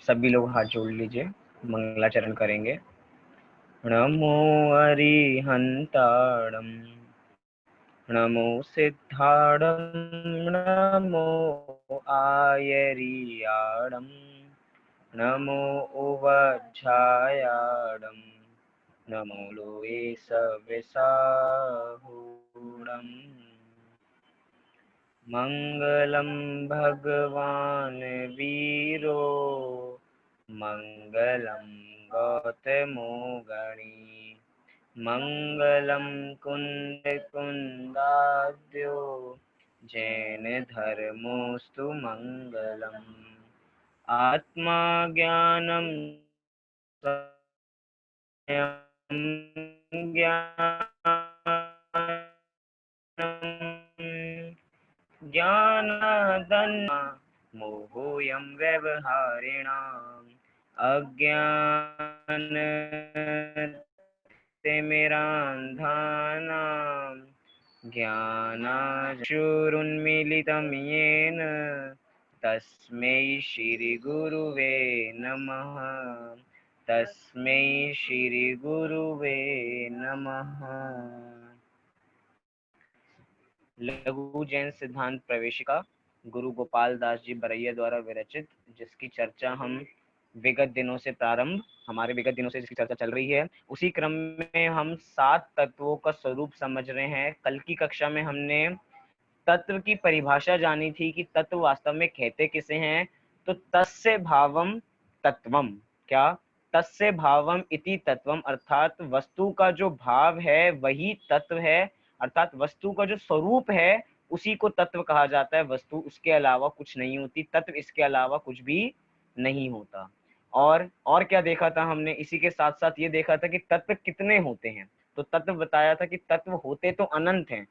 सभी लोग हाथ जोड़ लीजिए, मंगलाचरण करेंगे। नमो अरिहंताणं, नमो सिद्धाणं, नमो आयरियाणं, नमो उवज्झायाणं, नमो लोये सविसाहुणम्। मंगलम भगवान वीरो, मंगलम गौतमो गणी, मंगलम कुंद कुंदाद्यो, जैन धर्मोस्तु मंगलम। आत्मा ज्ञानम संयम ज्ञानम, ज्ञानादन्ना मोहोऽयं व्यवहारिणाम्। अज्ञानतिमिरान्धानां ज्ञानाचक्षुरुन्मीलितं येन तस्मै श्रीगुरुवे नमः। तस्मै श्रीगुरुवे नमः। लघु जैन सिद्धांत प्रवेशिका गुरु गोपाल दास जी बरैया द्वारा विरचित, जिसकी चर्चा हम हमारे विगत दिनों से जिसकी चर्चा चल रही है, उसी क्रम में हम 7 तत्वों का स्वरूप समझ रहे हैं। कल की कक्षा में हमने तत्व की परिभाषा जानी थी कि तत्व वास्तव में कहते किसे हैं। तो तस्य भावम तत्वम, क्या तस्य भावम इति तत्वम, अर्थात वस्तु का जो भाव है वही तत्व है, अर्थात वस्तु का जो स्वरूप है उसी को तत्व कहा जाता है। वस्तु उसके अलावा कुछ नहीं होती, तत्व इसके अलावा कुछ भी नहीं होता। और क्या देखा था हमने, इसी के साथ साथ ये देखा था कि तत्व कितने होते हैं। तो तत्व बताया था कि तत्व होते तो अनंत हैं,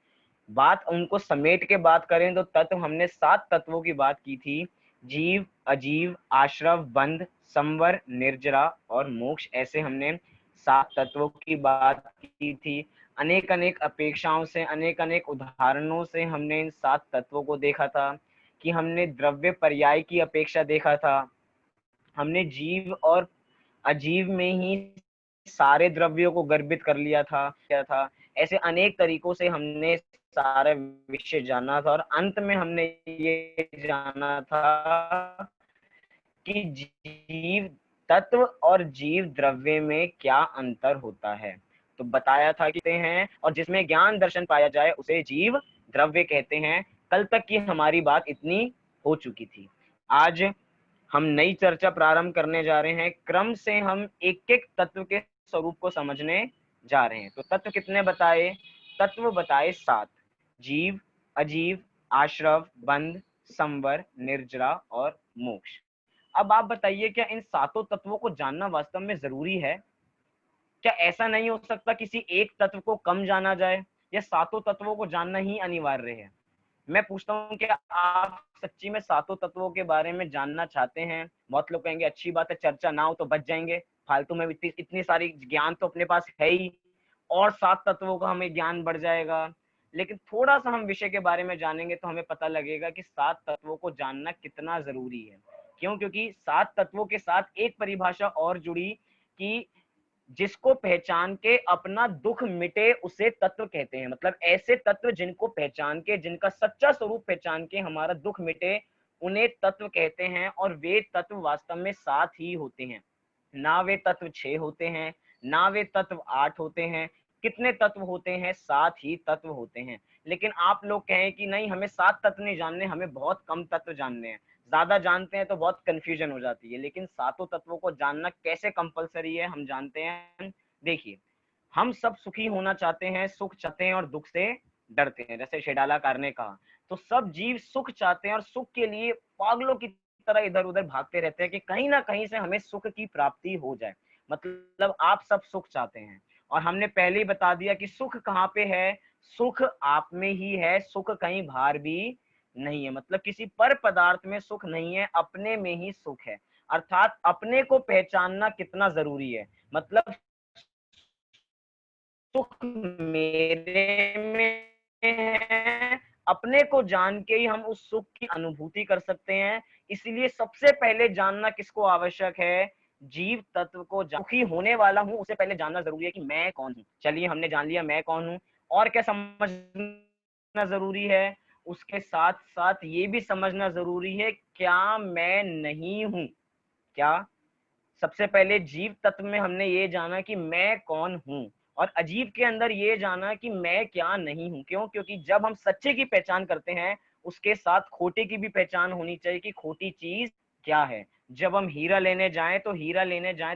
बात उनको समेट के बात करें तो तत्व हमने 7 तत्वों की बात की थी। जीव, अजीव, आश्रव, बंध, संवर, निर्जरा और मोक्ष, ऐसे हमने 7 तत्वों की बात की थी। अनेक अनेक अपेक्षाओं से, अनेक अनेक उदाहरणों से हमने इन 7 तत्वों को देखा था कि हमने द्रव्य पर्याय की अपेक्षा देखा था, हमने जीव और अजीव में ही सारे द्रव्यों को गर्भित कर लिया था, क्या था, ऐसे अनेक तरीकों से हमने सारा विषय जाना था। और अंत में हमने ये जाना था कि जीव तत्व और जीव द्रव्य में क्या अंतर होता है। तो बताया था कि हैं, और जिसमें ज्ञान दर्शन पाया जाए उसे जीव द्रव्य कहते हैं। कल तक की हमारी बात इतनी हो चुकी थी। आज हम नई चर्चा प्रारंभ करने जा रहे हैं। क्रम से हम एक एक तत्व के स्वरूप को समझने जा रहे हैं। तो तत्व कितने बताए? तत्व बताए 7, जीव, अजीव, आश्रव, बंध, संवर, निर्जरा और मोक्ष। अब आप बताइए, क्या इन 7 तत्वों को जानना वास्तव में जरूरी है? क्या ऐसा नहीं हो सकता किसी एक तत्व को कम जाना जाए, या 7 तत्वों को जानना ही अनिवार्य है? मैं पूछता हूँ, क्या आप सच्ची में 7 तत्वों के बारे में जानना चाहते हैं? बहुत लोग कहेंगे अच्छी बात है, चर्चा ना हो तो बच जाएंगे, फालतू में इतनी सारी ज्ञान तो अपने पास है ही, और 7 तत्वों का हमें ज्ञान बढ़ जाएगा। लेकिन थोड़ा सा हम विषय के बारे में जानेंगे तो हमें पता लगेगा कि 7 तत्वों को जानना कितना जरूरी है। क्यों? क्योंकि 7 तत्वों के साथ एक परिभाषा और जुड़ी कि जिसको पहचान के अपना दुख मिटे उसे तत्व कहते हैं। मतलब ऐसे तत्व जिनको पहचान के, जिनका सच्चा स्वरूप पहचान के हमारा दुख मिटे, उन्हें तत्व कहते हैं। और वे तत्व वास्तव में 7 ही होते हैं, ना वे तत्व 6 होते हैं, ना वे तत्व 8 होते हैं। कितने तत्व होते हैं? 7 ही तत्व होते हैं। लेकिन आप लोग कहें कि नहीं, हमें 7 तत्व नहीं जानने, हमें बहुत कम तत्व जानने हैं। ज्यादा जानते हैं तो बहुत कंफ्यूजन हो जाती है। लेकिन 7 तत्वों को जानना कैसे कंपलसरी है, हम जानते हैं। देखिए, हम सब सुखी होना चाहते हैं, सुख चाहते हैं और दुख से डरते हैं, जैसे शेडालाकार ने कहा। तो सब जीव सुख चाहते हैं और सुख के लिए पागलों की तरह इधर उधर भागते रहते हैं कि कहीं ना कहीं से हमें सुख की प्राप्ति हो जाए। मतलब आप सब सुख चाहते हैं, और हमने पहले ही बता दिया कि सुख कहाँ पे है। सुख आप में ही है, सुख कहीं बाहर भी नहीं है। मतलब किसी पर पदार्थ में सुख नहीं है, अपने में ही सुख है। अर्थात अपने को पहचानना कितना जरूरी है। मतलब सुख मेरे में है अपने को जान के ही हम उस सुख की अनुभूति कर सकते हैं। इसलिए सबसे पहले जानना किसको आवश्यक है? जीव तत्व को। सुखी होने वाला हूं उससे पहले जानना जरूरी है कि मैं कौन हूं। चलिए हमने जान लिया मैं कौन हूं, और क्या समझना जरूरी है? उसके साथ साथ ये भी समझना जरूरी है क्या मैं नहीं हूं। क्या सबसे पहले जीव तत्व में हमने ये जाना कि मैं कौन हूं, और अजीब के अंदर ये जाना कि मैं क्या नहीं हूं। क्यों? क्योंकि जब हम सच्चे की पहचान करते हैं उसके साथ खोटे की भी पहचान होनी चाहिए कि खोटी चीज क्या है। जब हम हीरा लेने जाएं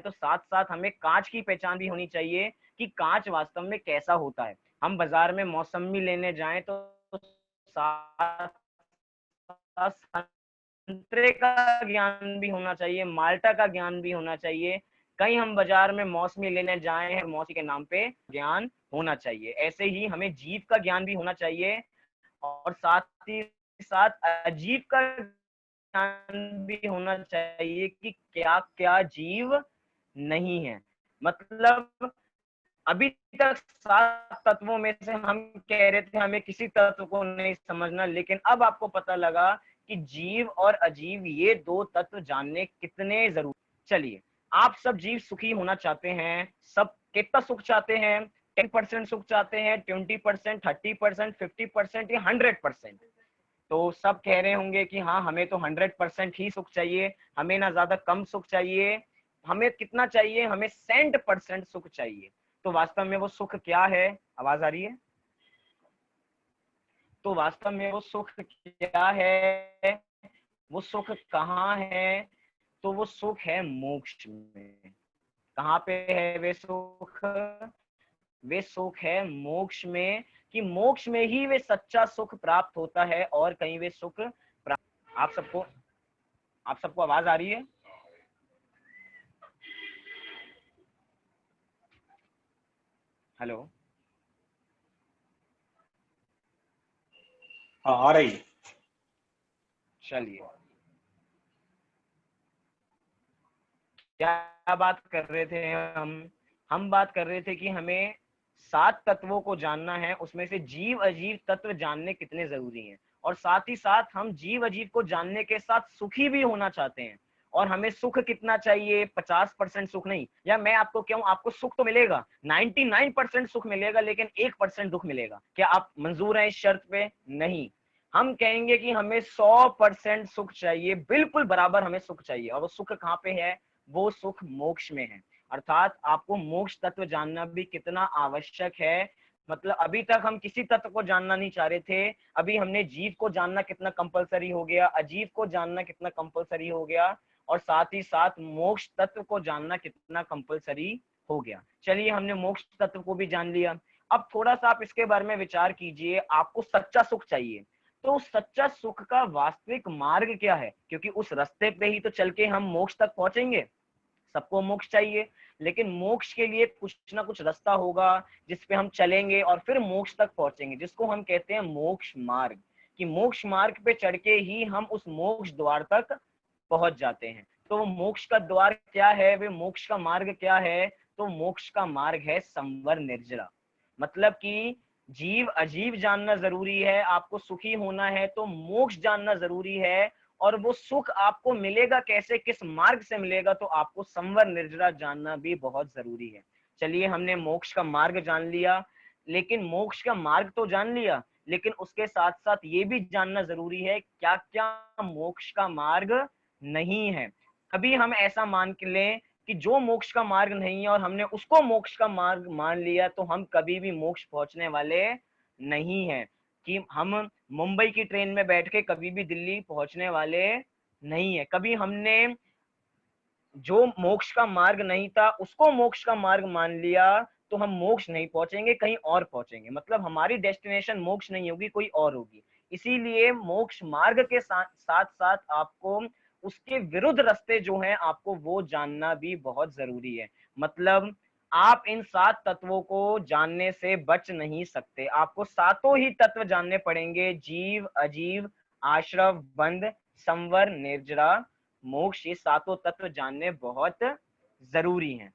तो साथ साथ हमें कांच की पहचान भी होनी चाहिए कि कांच वास्तव में कैसा होता है। हम बाजार में मौसमी लेने जाएं तो साथ साथ संतरे का ज्ञान भी होना चाहिए, माल्टा का ज्ञान भी होना चाहिए। कहीं हम बाजार में मौसमी लेने जाए हैं, मौसमी के नाम पे ज्ञान होना चाहिए। ऐसे ही हमें जीव का ज्ञान भी होना चाहिए, और साथ ही साथ अजीब का ज्ञान भी होना चाहिए कि क्या क्या जीव नहीं है। मतलब अभी तक 7 तत्वों में से हम कह रहे थे हमें किसी तत्व को नहीं समझना, लेकिन अब आपको पता लगा कि जीव और अजीव ये 2 तत्व जानने कितने जरूरी। चलिए, आप सब जीव सुखी होना चाहते हैं। सब कितना सुख चाहते हैं? 10% सुख चाहते हैं, 20%, 30%, 50% या 100%? तो सब कह रहे होंगे कि हाँ हमें तो 100% ही सुख चाहिए, हमें ना ज्यादा कम सुख चाहिए। हमें कितना चाहिए? हमें 100% सुख चाहिए। तो वास्तव में वो सुख क्या है? आवाज आ रही है? तो वास्तव में वो सुख क्या है? वो सुख कहाँ है? तो वो सुख है मोक्ष में। कहाँ पे है वे सुख? वे सुख है मोक्ष में, कि मोक्ष में ही वे सच्चा सुख प्राप्त होता है, और कहीं वे सुख प्राप्त। आप सबको आवाज आ रही है? हेलो? हाँ आ रही। चलिए, क्या बात कर रहे थे हम बात कर रहे थे कि हमें 7 तत्वों को जानना है, उसमें से जीव अजीव तत्व जानने कितने जरूरी हैं, और साथ ही साथ हम जीव अजीव को जानने के साथ सुखी भी होना चाहते हैं। और हमें सुख कितना चाहिए? 50% सुख नहीं। या मैं आपको कहूं, आपको सुख तो मिलेगा, 99% सुख मिलेगा, लेकिन 1% दुख मिलेगा। क्या आप मंजूर हैं इस शर्त पे? नहीं। हम कहेंगे कि हमें 100% सुख चाहिए, बिल्कुल बराबर हमें सुख चाहिए। और वो सुख कहाँ पे है? वो सुख मोक्ष में है। अर्थात आपको मोक्ष तत्व जानना भी कितना आवश्यक है। मतलब अभी तक हम किसी तत्व को जानना नहीं चाह रहे थे, अभी हमने जीव को जानना कितना कंपलसरी हो गया, अजीव को जानना कितना कंपलसरी हो गया, और साथ ही साथ मोक्ष तत्व को जानना कितना कंपलसरी हो गया। चलिए, हमने मोक्ष तत्व को भी जान लिया। अब थोड़ा सा आप इसके बारे में विचार कीजिए। आपको सच्चा सुख चाहिए, तो सच्चा सुख का वास्तविक मार्ग क्या है? क्योंकि उस रास्ते पे ही तो चल के हम मोक्ष तक पहुंचेंगे। सबको मोक्ष चाहिए, लेकिन मोक्ष के लिए कुछ ना कुछ रास्ता होगा जिस पे हम चलेंगे और फिर मोक्ष तक पहुंचेंगे, जिसको हम कहते हैं मोक्ष मार्ग। कि मोक्ष मार्ग पे चढ़ के ही हम उस मोक्ष द्वार तक पहुंच जाते हैं। तो वो मोक्ष का द्वार क्या है? वे मोक्ष का मार्ग क्या है? तो मोक्ष का मार्ग है संवर निर्जरा। मतलब कि जीव अजीव जानना जरूरी है, आपको सुखी होना है तो मोक्ष जानना जरूरी है। और वो सुख आपको मिलेगा कैसे, किस मार्ग से मिलेगा? तो आपको संवर निर्जरा जानना भी बहुत जरूरी है। चलिए, हमने मोक्ष का मार्ग जान लिया, लेकिन मोक्ष का मार्ग तो जान लिया, लेकिन उसके साथ साथ ये भी जानना जरूरी है क्या क्या मोक्ष का मार्ग नहीं है। कभी हम ऐसा मान के लें कि जो मोक्ष का मार्ग नहीं है और हमने उसको मोक्ष का मार्ग मान लिया, तो हम कभी भी मोक्ष पहुंचने वाले नहीं है। कि हम मुंबई की ट्रेन में बैठ के कभी भी दिल्ली पहुंचने वाले नहीं है। कभी हमने जो मोक्ष का मार्ग नहीं था उसको मोक्ष का मार्ग मान लिया, तो हम मोक्ष नहीं पहुंचेंगे, कहीं और पहुंचेंगे। मतलब हमारी डेस्टिनेशन मोक्ष नहीं होगी, कोई और होगी। इसीलिए मोक्ष मार्ग के साथ साथ आपको उसके विरुद्ध रास्ते जो हैं आपको वो जानना भी बहुत जरूरी है। मतलब आप इन 7 तत्वों को जानने से बच नहीं सकते, आपको सातों ही तत्व जानने पड़ेंगे। जीव अजीव, आश्रव, बंध, संवर, निर्जरा, मोक्ष, ये सातों तत्व जानने बहुत जरूरी हैं।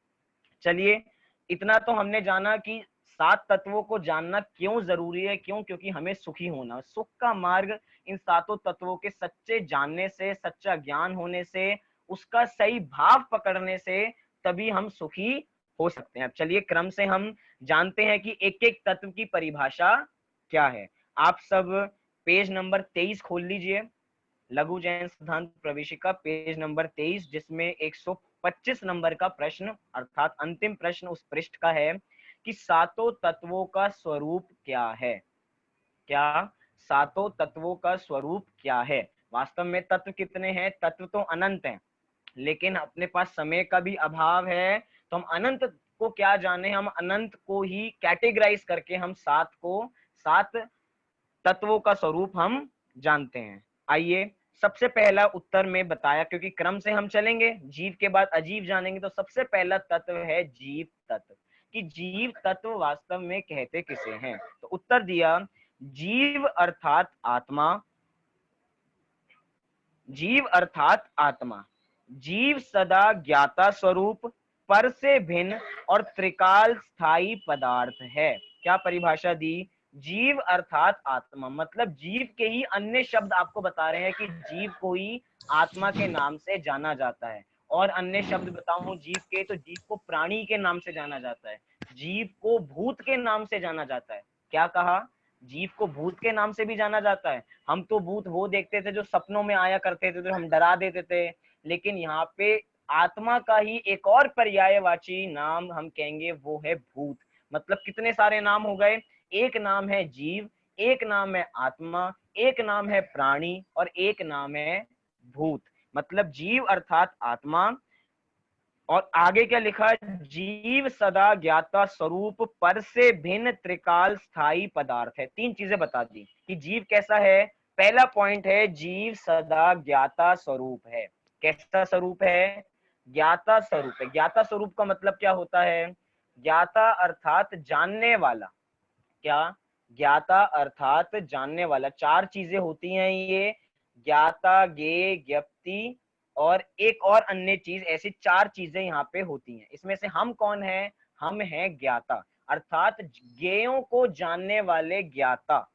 चलिए, इतना तो हमने जाना कि सात तत्वों को जानना क्यों जरूरी है? क्यों? क्योंकि हमें सुखी होना, सुख का मार्ग इन सातों तत्वों के सच्चे जानने से, सच्चा ज्ञान होने से, उसका सही भाव पकड़ने से तभी हम सुखी हो सकते हैं। अब चलिए क्रम से हम जानते हैं कि एक एक तत्व की परिभाषा क्या है। आप सब पेज नंबर 23 खोल लीजिए, लघु जैन सिद्धांत प्रवेशिका पेज नंबर 23, जिसमें 125 नंबर का प्रश्न अर्थात अंतिम प्रश्न उस पृष्ठ का है कि सातों तत्वों का स्वरूप क्या है। क्या? सातों तत्वों का स्वरूप क्या है? वास्तव में तत्व कितने हैं? तत्व तो अनंत हैं, लेकिन अपने पास समय का भी अभाव है, तो हम अनंत को क्या जाने, हम अनंत को ही कैटेगराइज करके हम सात तत्वों का स्वरूप हम जानते हैं। आइए सबसे पहला उत्तर में बताया, क्योंकि क्रम से हम चलेंगे, जीव के बाद अजीव जानेंगे, तो सबसे पहला तत्व है जीव तत्व। कि जीव तत्व वास्तव में कहते किसे हैं? तो उत्तर दिया, जीव अर्थात आत्मा। जीव अर्थात आत्मा, जीव सदा ज्ञाता स्वरूप, पर से भिन्न और त्रिकाल स्थायी पदार्थ है। क्या परिभाषा दी? जीव अर्थात आत्मा, मतलब जीव के ही अन्य शब्द आपको बता रहे हैं कि जीव को ही आत्मा के नाम से जाना जाता है। और अन्य शब्द बताऊं जीव के, तो जीव को प्राणी के नाम से जाना जाता है, जीव को भूत के नाम से जाना जाता है। क्या कहा? जीव को भूत के नाम से भी जाना जाता है। हम तो भूत वो देखते थे जो सपनों में आया करते थे, तो हम डरा देते थे, लेकिन यहाँ पे आत्मा का ही एक और पर्यायवाची नाम हम कहेंगे, वो है भूत। मतलब कितने सारे नाम हो गए? एक नाम है जीव, एक नाम है आत्मा, एक नाम है प्राणी, और एक नाम है भूत। मतलब जीव अर्थात आत्मा, और आगे क्या लिखा? जीव सदा ज्ञाता स्वरूप, पर से भिन्न त्रिकाल स्थायी पदार्थ है। तीन चीजें बता दी कि जीव कैसा है। पहला पॉइंट है जीव सदा ज्ञाता स्वरूप है। कैसा स्वरूप है? ज्ञाता स्वरूप है। ज्ञाता स्वरूप का मतलब क्या होता है? ज्ञाता अर्थात जानने वाला। क्या? ज्ञाता अर्थात जानने वाला। चार चीजें होती हैं ये, ज्ञाता, ज्ञेय, ज्ञप्ति और एक और अन्य चीज, ऐसी चार चीजें यहाँ पे होती हैं। इसमें से हम कौन है? हम हैं ज्ञाता, अर्थात ज्ञेयों को जानने वाले ज्ञाता,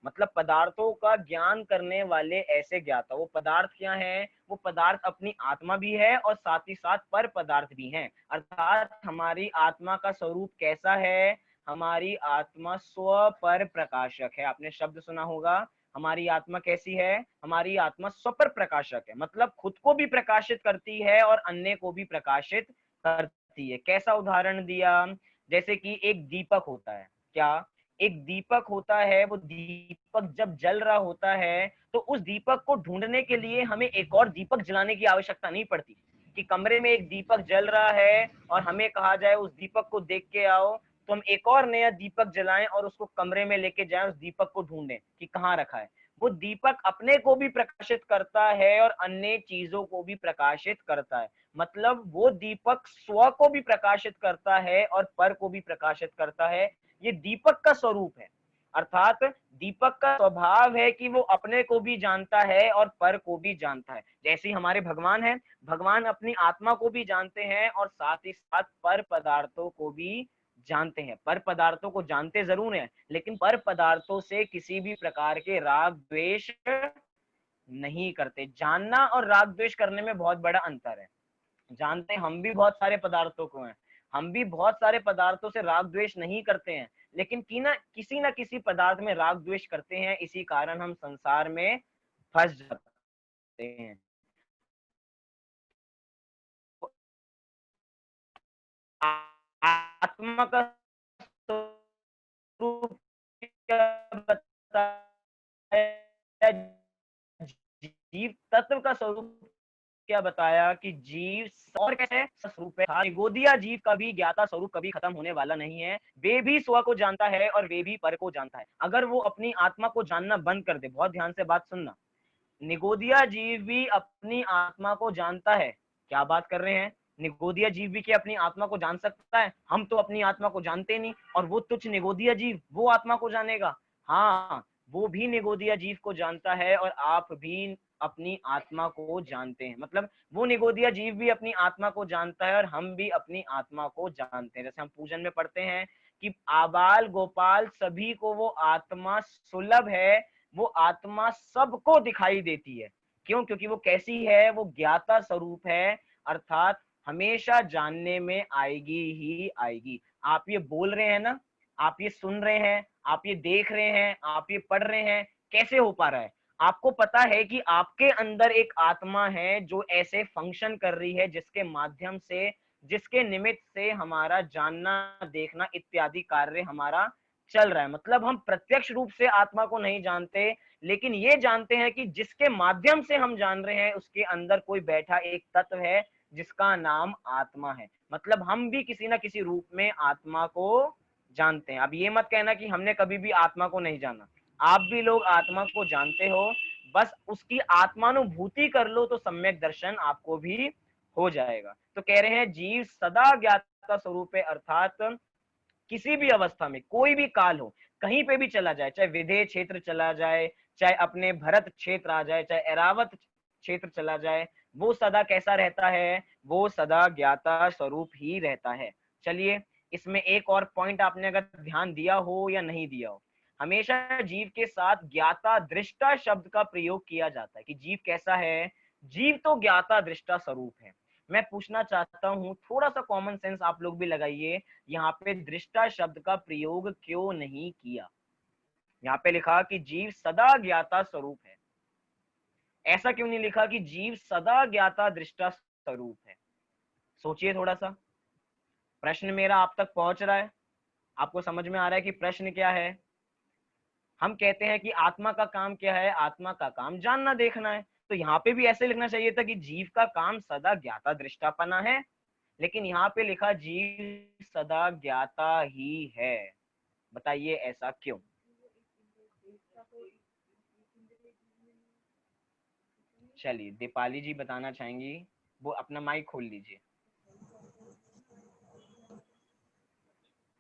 मतलब पदार्थों का ज्ञान करने वाले ऐसे ज्ञाता। वो पदार्थ क्या है? वो पदार्थ अपनी आत्मा भी है और साथ ही साथ पर पदार्थ भी हैं। अर्थात हमारी आत्मा का स्वरूप कैसा है? हमारी आत्मा स्व पर प्रकाशक है। आपने शब्द सुना होगा, हमारी आत्मा कैसी है? हमारी आत्मा स्वपर प्रकाशक है, मतलब खुद को भी प्रकाशित करती है और अन्य को भी प्रकाशित करती है। कैसा उदाहरण दिया? जैसे कि एक दीपक होता है। क्या? एक दीपक होता है, वो दीपक जब जल रहा होता है तो उस दीपक को ढूंढने के लिए हमें एक और दीपक जलाने की आवश्यकता नहीं पड़ती। कि कमरे में एक दीपक जल रहा है और हमें कहा जाए उस दीपक को देख के आओ, तो हम एक और नया दीपक जलाएं और उसको कमरे में लेके जाएं, उस दीपक को ढूंढें कि कहाँ रखा है। वो दीपक अपने को भी प्रकाशित करता है और अन्य चीजों को भी प्रकाशित करता है। मतलब वो दीपक स्व को भी प्रकाशित करता है और पर को भी प्रकाशित करता है। ये दीपक का स्वरूप है। अर्थात दीपक का स्वभाव है कि वो अपने को भी जानता है और पर को भी जानता है। जैसे हमारे भगवान है, भगवान अपनी आत्मा को भी जानते हैं और साथ ही साथ पर पदार्थों को भी जानते हैं। पर पदार्थों को जानते जरूर हैं, लेकिन पर पदार्थों से किसी भी प्रकार के राग द्वेष नहीं करते। जानना और राग द्वेष करने में बहुत बड़ा अंतर है। जानते हैं हम भी बहुत सारे पदार्थों को हैं, हम भी बहुत सारे पदार्थों से राग द्वेष नहीं करते हैं, लेकिन किसी ना किसी पदार्थ में राग द्वेष करते हैं। इसी कारण हम संसार में फंस जाते हैं। आत्मा का स्वरूप क्या बताया? जीव तत्व का स्वरूप क्या बताया? कि जीव और कैसे स्वरूप है। निगोदिया जीव का भी ज्ञाता स्वरूप कभी खत्म होने वाला नहीं है। वे भी स्व को जानता है और वे भी पर को जानता है। अगर वो अपनी आत्मा को जानना बंद कर दे, बहुत ध्यान से बात सुनना, निगोदिया जीव भी अपनी आत्मा को जानता है। क्या बात कर रहे हैं? निगोदिया जीव भी क्या अपनी आत्मा को जान सकता है? हम तो अपनी आत्मा को जानते नहीं, और वो तुच्छ निगोदिया जीव वो आत्मा को जानेगा? हाँ, वो भी निगोदिया जीव को जानता है और आप भी अपनी आत्मा को जानते हैं। मतलब वो निगोदिया जीव भी अपनी आत्मा को जानता है और हम भी अपनी आत्मा को जानते हैं। जैसे हम पूजन में पढ़ते हैं कि आबाल गोपाल सभी को वो आत्मा सुलभ है, वो आत्मा सबको दिखाई देती है। क्यों? क्योंकि वो कैसी है? वो ज्ञाता स्वरूप है, अर्थात हमेशा जानने में आएगी ही आएगी। आप ये बोल रहे हैं ना, आप ये सुन रहे हैं, आप ये देख रहे हैं, आप ये पढ़ रहे हैं, कैसे हो पा रहा है? आपको पता है कि आपके अंदर एक आत्मा है जो ऐसे फंक्शन कर रही है, जिसके माध्यम से, जिसके निमित्त से हमारा जानना, देखना इत्यादि कार्य हमारा चल रहा है। मतलब हम प्रत्यक्ष रूप से आत्मा को नहीं जानते, लेकिन ये जानते हैं कि जिसके माध्यम से हम जान रहे हैं उसके अंदर कोई बैठा एक तत्व है जिसका नाम आत्मा है। मतलब हम भी किसी ना किसी रूप में आत्मा को जानते हैं। अब ये मत कहना कि हमने कभी भी आत्मा को नहीं जाना, आप भी लोग आत्मा को जानते हो, बस उसकी आत्मानुभूति कर लो तो सम्यक दर्शन आपको भी हो जाएगा। तो कह रहे हैं जीव सदा ज्ञाता स्वरूप है, अर्थात किसी भी अवस्था में, कोई भी काल हो, कहीं पे भी चला जाए, चाहे विदेह क्षेत्र चला जाए, चाहे अपने भरत क्षेत्र आ जाए, चाहे एरावत क्षेत्र चला जाए, वो सदा कैसा रहता है? वो सदा ज्ञाता स्वरूप ही रहता है। चलिए, इसमें एक और पॉइंट आपने अगर ध्यान दिया हो या नहीं दिया हो, हमेशा जीव के साथ ज्ञाता दृष्टा शब्द का प्रयोग किया जाता है कि जीव कैसा है? जीव तो ज्ञाता दृष्टा स्वरूप है। मैं पूछना चाहता हूं, थोड़ा सा कॉमन सेंस आप लोग भी लगाइए, यहाँ पे दृष्टा शब्द का प्रयोग क्यों नहीं किया? यहाँ पे लिखा कि जीव सदा ज्ञाता स्वरूप है, ऐसा क्यों नहीं लिखा कि जीव सदा ज्ञाता दृष्टा स्वरूप है? सोचिए थोड़ा सा, प्रश्न मेरा आप तक पहुंच रहा है? आपको समझ में आ रहा है कि प्रश्न क्या है? हम कहते हैं कि आत्मा का काम क्या है? आत्मा का काम जानना देखना है। तो यहाँ पे भी ऐसे लिखना चाहिए था कि जीव का काम सदा ज्ञाता दृष्टापना है, लेकिन यहाँ पे लिखा जीव सदा ज्ञाता ही है। बताइए ऐसा क्यों? चलिए, दीपाली जी बताना चाहेंगी, वो अपना माइक खोल लीजिए।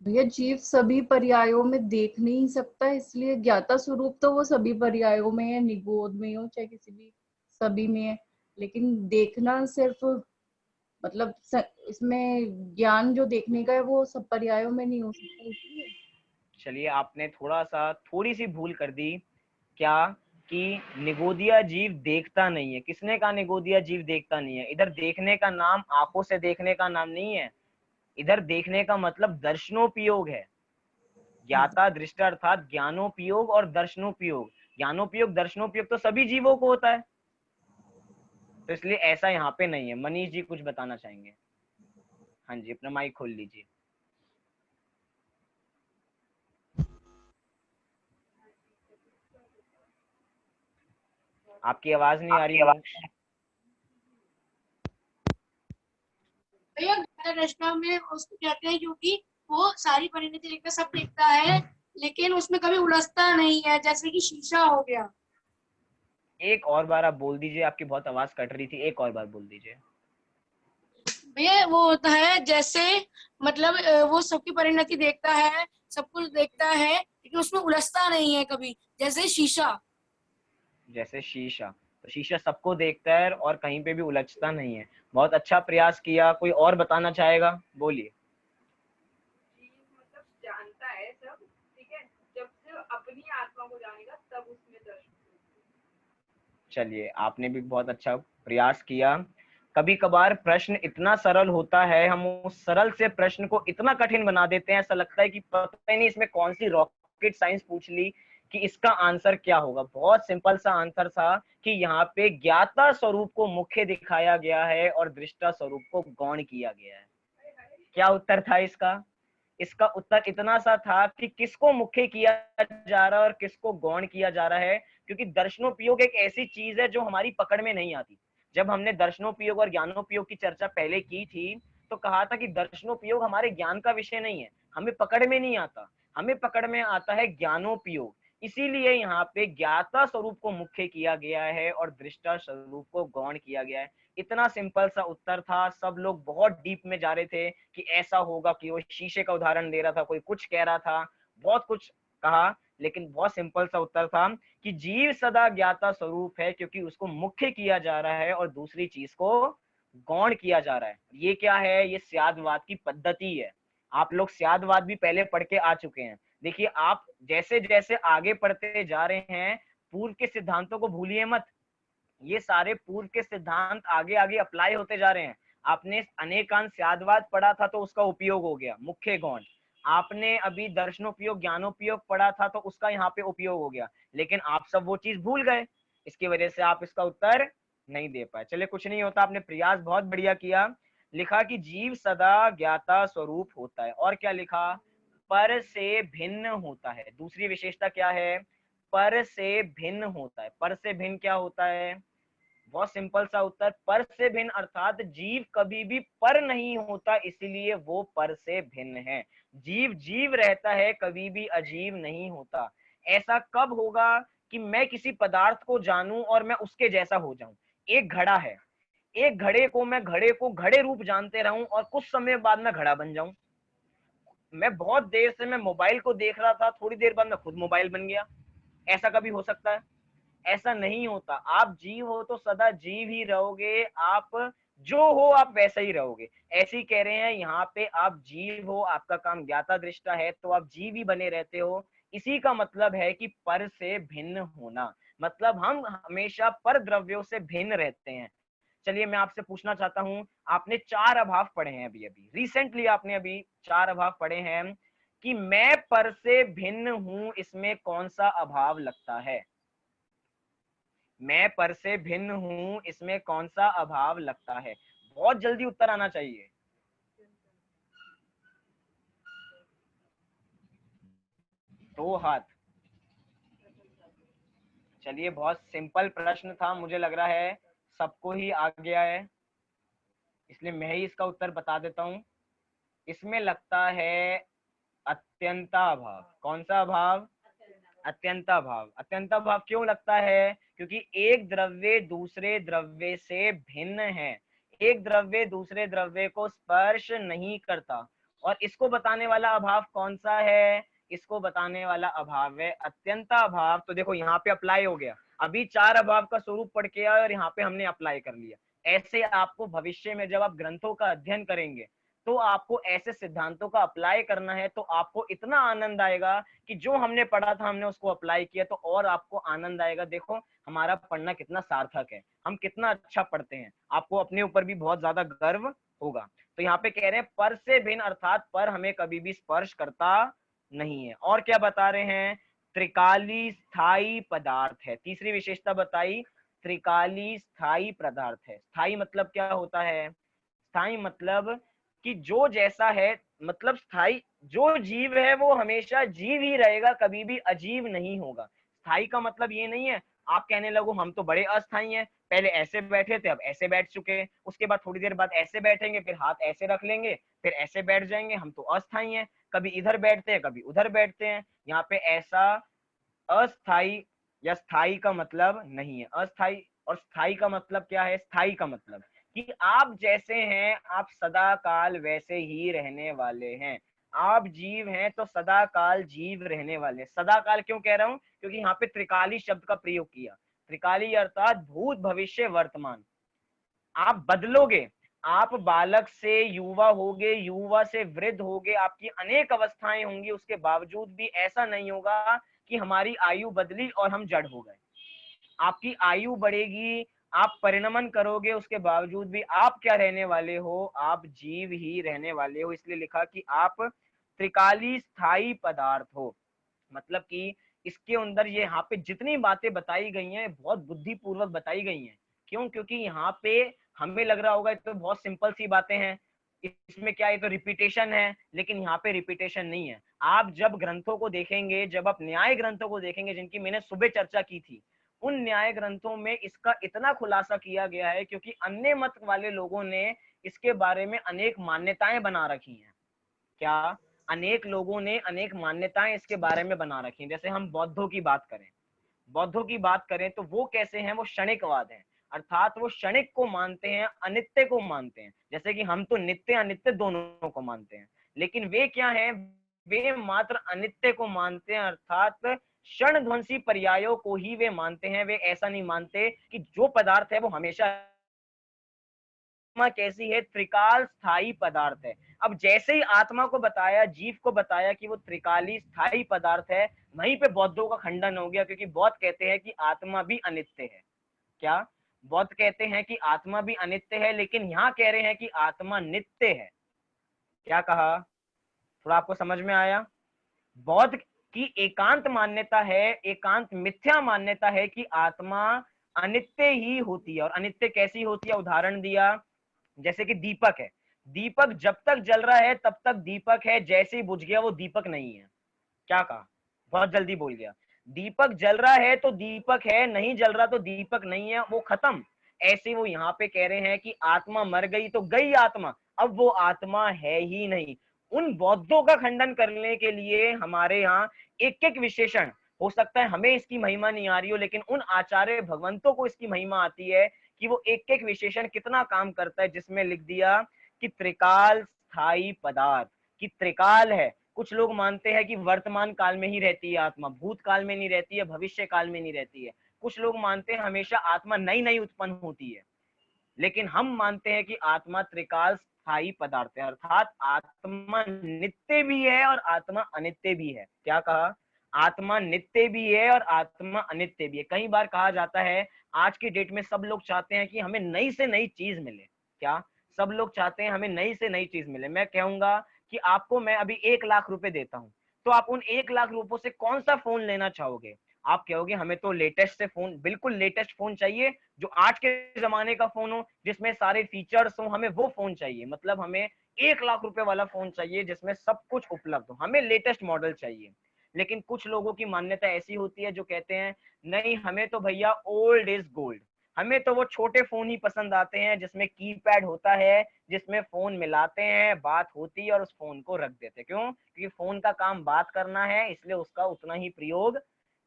भैया जीव सभी पर्यायों में देख नहीं सकता, इसलिए ज्ञाता स्वरूप तो वो सभी पर्यायों में है, निगोद में हो चाहे किसी भी, सभी में है। लेकिन देखना सिर्फ मतलब इसमें ज्ञान जो देखने का है वो सब पर्यायों में नहीं हो सकता, इसलिए। चलिए, आपने थोड़ा सा, थोड़ी सी भूल कर दी। क्या? कि निगोदिया जीव देखता नहीं है। किसने कहा निगोदिया जीव देखता नहीं है? इधर देखने का नाम आंखों से देखने का नाम नहीं है, इधर देखने का मतलब दर्शनोपयोग है। ज्ञाता दृष्टा अर्थात ज्ञानोपयोग और दर्शनोपयोग। ज्ञानोपयोग दर्शनोपयोग तो सभी जीवों को होता है, तो इसलिए ऐसा यहाँ पे नहीं है। मनीष जी कुछ बताना चाहेंगे? हाँ जी, अपना माइक खोल लीजिए। आपकी आवाज नहीं आ रही मोक्ष। भैया रचना में उसको कहते हैं क्योंकि वो सारी परिणति देखता, सब देखता है, लेकिन उसमें कभी उलझता नहीं है, जैसे कि शीशा हो गया। एक और बार आप बोल दीजिए, आपकी बहुत आवाज कट रही थी, एक और बार बोल दीजिए। भैया वो होता है जैसे, मतलब वो सबकी परिणति देखता है, सब कुछ देखता है, लेकिन उसमें उलझता नहीं है कभी, जैसे शीशा। जैसे शीशा, तो शीशा सबको देखता है और कहीं पे भी उलझता नहीं है। बहुत अच्छा प्रयास किया। कोई और बताना चाहेगा? बोलिए। मतलब जानता है सब, ठीक है, जब सिर्फ अपनी आत्मा को जानेगा तब उसमें दर्शन। चलिए, आपने भी बहुत अच्छा प्रयास किया। कभी कभार प्रश्न इतना सरल होता है, हम उस सरल से प्रश्न को इतना कठिन बना देते हैं, ऐसा लगता है कि पता ही नहीं इसमें कौन सी रॉकेट साइंस पूछ ली कि इसका आंसर क्या होगा। बहुत सिंपल सा आंसर था कि यहाँ पे ज्ञाता स्वरूप को मुख्य दिखाया गया है और दृष्टा स्वरूप को गौण किया गया है। क्या उत्तर था इसका? इसका उत्तर इतना सा था कि किसको मुख्य किया जा रहा है और किसको गौण किया जा रहा है, क्योंकि दर्शनोपयोग एक ऐसी चीज है जो हमारी पकड़ में नहीं आती। जब हमने दर्शनोपयोग और ज्ञानोपयोग की चर्चा पहले की थी, तो कहा था कि दर्शनोपयोग हमारे ज्ञान का विषय नहीं है, हमें पकड़ में नहीं आता, हमें पकड़ में आता है ज्ञानोपयोग। इसीलिए यहाँ पे ज्ञाता स्वरूप को मुख्य किया गया है और दृष्टा स्वरूप को गौण किया गया है। इतना सिंपल सा उत्तर था। सब लोग बहुत डीप में जा रहे थे कि ऐसा होगा, कि वो शीशे का उदाहरण दे रहा था, कोई कुछ कह रहा था, बहुत कुछ कहा, लेकिन बहुत सिंपल सा उत्तर था कि जीव सदा ज्ञाता स्वरूप है, क्योंकि उसको मुख्य किया जा रहा है और दूसरी चीज को गौण किया जा रहा है। ये क्या है? ये स्यादवाद की पद्धति है। आप लोग स्यादवाद भी पहले पढ़ के आ चुके हैं। देखिए आप जैसे जैसे आगे पढ़ते जा रहे हैं, पूर्व के सिद्धांतों को भूलिए मत। ये सारे पूर्व के सिद्धांत आगे आगे अप्लाई होते जा रहे हैं। आपने अनेकांश स्यादवाद पढ़ा था तो उसका उपयोग हो गया, मुख्य गौण। आपने अभी दर्शनोपयोग ज्ञानोपयोग पढ़ा था तो उसका यहाँ पे उपयोग हो गया, लेकिन आप सब वो चीज भूल गए, इसकी वजह से आप इसका उत्तर नहीं दे पाए। चलिए कुछ नहीं होता, आपने प्रयास बहुत बढ़िया किया। लिखा कि जीव सदा ज्ञाता स्वरूप होता है, और क्या लिखा, पर से भिन्न होता है। दूसरी विशेषता क्या है, पर से भिन्न होता है। पर से भिन्न क्या होता है, बहुत सिंपल सा उत्तर, पर से भिन्न अर्थात जीव कभी भी पर नहीं होता, इसलिए वो पर से भिन्न है। जीव जीव रहता है, कभी भी अजीव नहीं होता। ऐसा कब होगा कि मैं किसी पदार्थ को जानूं और मैं उसके जैसा हो जाऊं। एक घड़ा है, एक घड़े को मैं घड़े को घड़े रूप जानते रहूं और कुछ समय बाद मैं घड़ा बन जाऊं। मैं बहुत देर से मैं मोबाइल को देख रहा था, थोड़ी देर बाद मैं खुद मोबाइल बन गया। ऐसा कभी हो सकता है? ऐसा नहीं होता। आप जीव हो तो सदा जीव ही रहोगे, आप जो हो आप वैसा ही रहोगे। ऐसे ही कह रहे हैं यहाँ पे, आप जीव हो, आपका काम ज्ञाता दृष्टा है, तो आप जीव ही बने रहते हो। इसी का मतलब है कि पर से भिन्न होना, मतलब हम हमेशा पर द्रव्यों से भिन्न रहते हैं। चलिए मैं आपसे पूछना चाहता हूं, आपने 4 अभाव पढ़े हैं, अभी अभी रिसेंटली आपने अभी 4 अभाव पढ़े हैं, कि मैं पर से भिन्न हूं, इसमें कौन सा अभाव लगता है? मैं पर से भिन्न हूं, इसमें कौन सा अभाव लगता है? बहुत जल्दी उत्तर आना चाहिए। दो हाथ। चलिए बहुत सिंपल प्रश्न था, मुझे लग रहा है सबको ही आ गया है, इसलिए मैं ही इसका उत्तर बता देता हूं। इसमें लगता है अत्यंता भाव। कौन सा भाव? अत्यंता भाव। अत्यंता भाव क्यों लगता है? क्योंकि एक द्रव्य दूसरे द्रव्य से भिन्न है, एक द्रव्य दूसरे द्रव्य को स्पर्श नहीं करता। और इसको बताने वाला अभाव कौन सा है? इसको बताने वाला अभाव है अत्यंता अभाव। तो देखो यहाँ पे अप्लाई हो गया, अभी 4 अभाव का स्वरूप पढ़ के आए और यहाँ पे हमने अप्लाई कर लिया। ऐसे आपको भविष्य में जब आप ग्रंथों का अध्ययन करेंगे तो आपको ऐसे सिद्धांतों का अप्लाई करना है, तो आपको इतना आनंद आएगा कि जो हमने पढ़ा था हमने उसको अप्लाई किया, तो और आपको आनंद आएगा। देखो हमारा पढ़ना कितना सार्थक है, हम कितना अच्छा पढ़ते हैं, आपको अपने ऊपर भी बहुत ज्यादा गर्व होगा। तो यहाँ पे कह रहे हैं पर से भिन्न अर्थात पर हमें कभी भी स्पर्श करता नहीं है। और क्या बता रहे हैं? त्रिकाली स्थायी पदार्थ है। तीसरी विशेषता बताई, त्रिकाली स्थायी पदार्थ है। स्थायी मतलब क्या होता है? स्थायी मतलब कि जो जैसा है, मतलब स्थायी, जो जीव है वो हमेशा जीव ही रहेगा, कभी भी अजीव नहीं होगा। स्थायी का मतलब ये नहीं है आप कहने लगो हम तो बड़े अस्थायी हैं, पहले ऐसे बैठे थे अब ऐसे बैठ चुके हैं, उसके बाद थोड़ी देर बाद ऐसे बैठेंगे, फिर हाथ ऐसे रख लेंगे, फिर ऐसे बैठ जाएंगे, हम तो अस्थायी हैं, कभी इधर बैठते हैं कभी उधर बैठते हैं। यहाँ पे ऐसा अस्थायी या स्थायी का मतलब नहीं है। अस्थायी और स्थायी का मतलब क्या है? स्थायी का मतलब कि आप जैसे हैं आप सदा काल वैसे ही रहने वाले हैं। आप जीव हैं तो सदा काल जीव रहने वाले। सदा काल क्यों कह रहा हूं? क्योंकि यहाँ पे त्रिकाली शब्द का प्रयोग किया। त्रिकाली अर्थात भूत भविष्य वर्तमान। आप बदलोगे, आप बालक से युवा होगे, युवा से वृद्ध होगे, आपकी अनेक अवस्थाएं होंगी, उसके बावजूद भी ऐसा नहीं होगा कि हमारी आयु बदली और हम जड़ हो गए। आपकी आयु बढ़ेगी, आप परिणमन करोगे, उसके बावजूद भी आप क्या रहने वाले हो? आप जीव ही रहने वाले हो। इसलिए लिखा कि आप त्रिकाली स्थायी पदार्थ हो। मतलब कि इसके अंदर ये यहाँ पे जितनी बातें बताई गई हैं बहुत बुद्धिपूर्वक बताई गई हैं। क्यों? क्योंकि यहाँ पे हमें लग रहा होगा तो बहुत सिंपल सी बातें हैं, इसमें क्या है, तो रिपीटेशन है, लेकिन यहाँ पे रिपीटेशन नहीं है। आप जब ग्रंथों को देखेंगे, जब आप न्याय ग्रंथों को देखेंगे जिनकी मैंने सुबह चर्चा की थी, उन न्याय ग्रंथों में इसका इतना खुलासा किया गया है क्योंकि अन्य मत वाले लोगों ने इसके बारे में अनेक मान्यताएं बना रखी हैं। क्या? अनेक लोगों ने अनेक मान्यताएं इसके बारे में बना रखी हैं। जैसे हम बौद्धों की बात करें, बौद्धों की बात करें तो वो कैसे हैं? वो क्षणिकवाद हैं, अर्थात वो क्षणिक को मानते हैं, अनित्य को मानते हैं। जैसे कि हम तो नित्य अनित्य दोनों को मानते हैं, लेकिन वे क्या हैं? वे मात्र अनित्य को मानते हैं, अर्थात क्षण ध्वंसी पर्यायों को ही वे मानते हैं। वे ऐसा नहीं मानते कि जो पदार्थ है वो हमेशा कैसी है? त्रिकाल स्थायी पदार्थ है। अब जैसे ही आत्मा को बताया, जीव को बताया कि वो त्रिकाली स्थायी पदार्थ है, वहीं पे बौद्धों का खंडन हो गया, क्योंकि बौद्ध कहते हैं कि आत्मा भी अनित्य है। क्या बौद्ध कहते हैं कि आत्मा भी अनित्य है, लेकिन यहाँ कह रहे हैं कि आत्मा नित्य है। क्या कहा, थोड़ा आपको समझ में आया? बौद्ध की एकांत मान्यता है, एकांत मिथ्या मान्यता है कि आत्मा अनित्य ही होती है। और अनित्य कैसी होती है, उदाहरण दिया, जैसे कि दीपक है, दीपक जब तक जल रहा है तब तक दीपक है, जैसे ही बुझ गया वो दीपक नहीं है। क्या कहा, बहुत जल्दी बोल गया। दीपक जल रहा है तो दीपक है, नहीं जल रहा तो दीपक नहीं है, वो खत्म। ऐसे वो यहाँ पे कह रहे हैं कि आत्मा मर गई तो गई आत्मा, अब वो आत्मा है ही नहीं। उन बौद्धों का खंडन करने के लिए हमारे यहाँ एक एक विशेषण, हो सकता है हमें इसकी महिमा नहीं आ रही हो, लेकिन उन आचार्य भगवंतों को इसकी महिमा आती है कि वो एक एक विशेषण कितना काम करता है, जिसमें लिख दिया कि त्रिकाल स्थायी पदार्थ, कि त्रिकाल है। कुछ लोग मानते हैं कि वर्तमान काल में ही रहती है आत्मा, भूतकाल में नहीं रहती है, भविष्य काल में नहीं रहती है। कुछ लोग मानते हैं हमेशा आत्मा नई नई उत्पन्न होती है, लेकिन हम मानते हैं कि आत्मा त्रिकाल स्थायी पदार्थ है, अर्थात आत्मा नित्य भी है और आत्मा अनित्य भी है। क्या कहा, आत्मा नित्य भी है और आत्मा अनित्य भी है। कई बार कहा जाता है, आज की डेट में सब लोग चाहते हैं कि हमें नई से नई चीज मिले। क्या सब लोग चाहते हैं हमें नई से नई चीज मिले? मैं कहूंगा कि आपको मैं अभी 1 लाख रुपए देता हूं, तो आप उन 1 लाख रुपयों से कौन सा फोन लेना चाहोगे? आप कहोगे हमें तो लेटेस्ट से फोन, बिल्कुल लेटेस्ट फोन चाहिए, जो आज के जमाने का फोन हो, जिसमें सारे फीचर्स हो, हमें वो फोन चाहिए। मतलब हमें 1 लाख रुपए वाला फोन चाहिए जिसमें सब कुछ उपलब्ध हो, हमें लेटेस्ट मॉडल चाहिए। लेकिन कुछ लोगों की मान्यता ऐसी होती है जो कहते हैं नहीं, हमें तो भैया ओल्ड इज गोल्ड, हमें तो वो छोटे फोन ही पसंद आते हैं जिसमें कीपैड होता है, जिसमें फोन मिलाते हैं, बात होती है और उस फोन को रख देते हैं। क्यों? क्योंकि फोन का काम बात करना है, इसलिए उसका उतना ही प्रयोग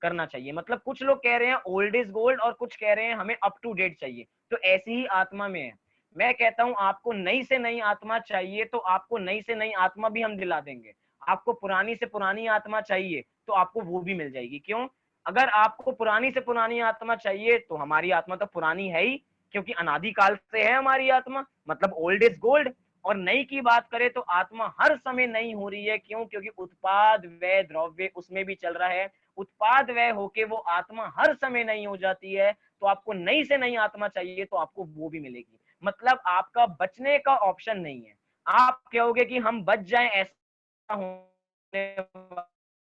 करना चाहिए। मतलब कुछ लोग कह रहे हैं ओल्ड इज गोल्ड और कुछ कह रहे हैं हमें अप टू डेट चाहिए। तो ऐसी ही आत्मा में है। मैं कहता हूं आपको नई से नई आत्मा चाहिए तो आपको नई से नई आत्मा भी हम दिला देंगे। आपको पुरानी से पुरानी आत्मा चाहिए तो आपको वो भी मिल जाएगी। क्यों? अगर आपको पुरानी से पुरानी आत्मा चाहिए तो हमारी आत्मा तो पुरानी है ही, क्योंकि अनादिकाल से है हमारी आत्मा, मतलब ओल्ड इज गोल्ड। और नई की बात करें तो आत्मा हर समय नई हो रही है। क्यों? क्योंकि उत्पाद व्यय द्रव्य उसमें भी चल रहा है, उत्पाद व्यय होके वो आत्मा हर समय नई हो जाती है। तो आपको नई से नई आत्मा चाहिए तो आपको वो भी मिलेगी। मतलब आपका बचने का ऑप्शन नहीं है। आप कहोगे कि हम बच जाएं, ऐसा होने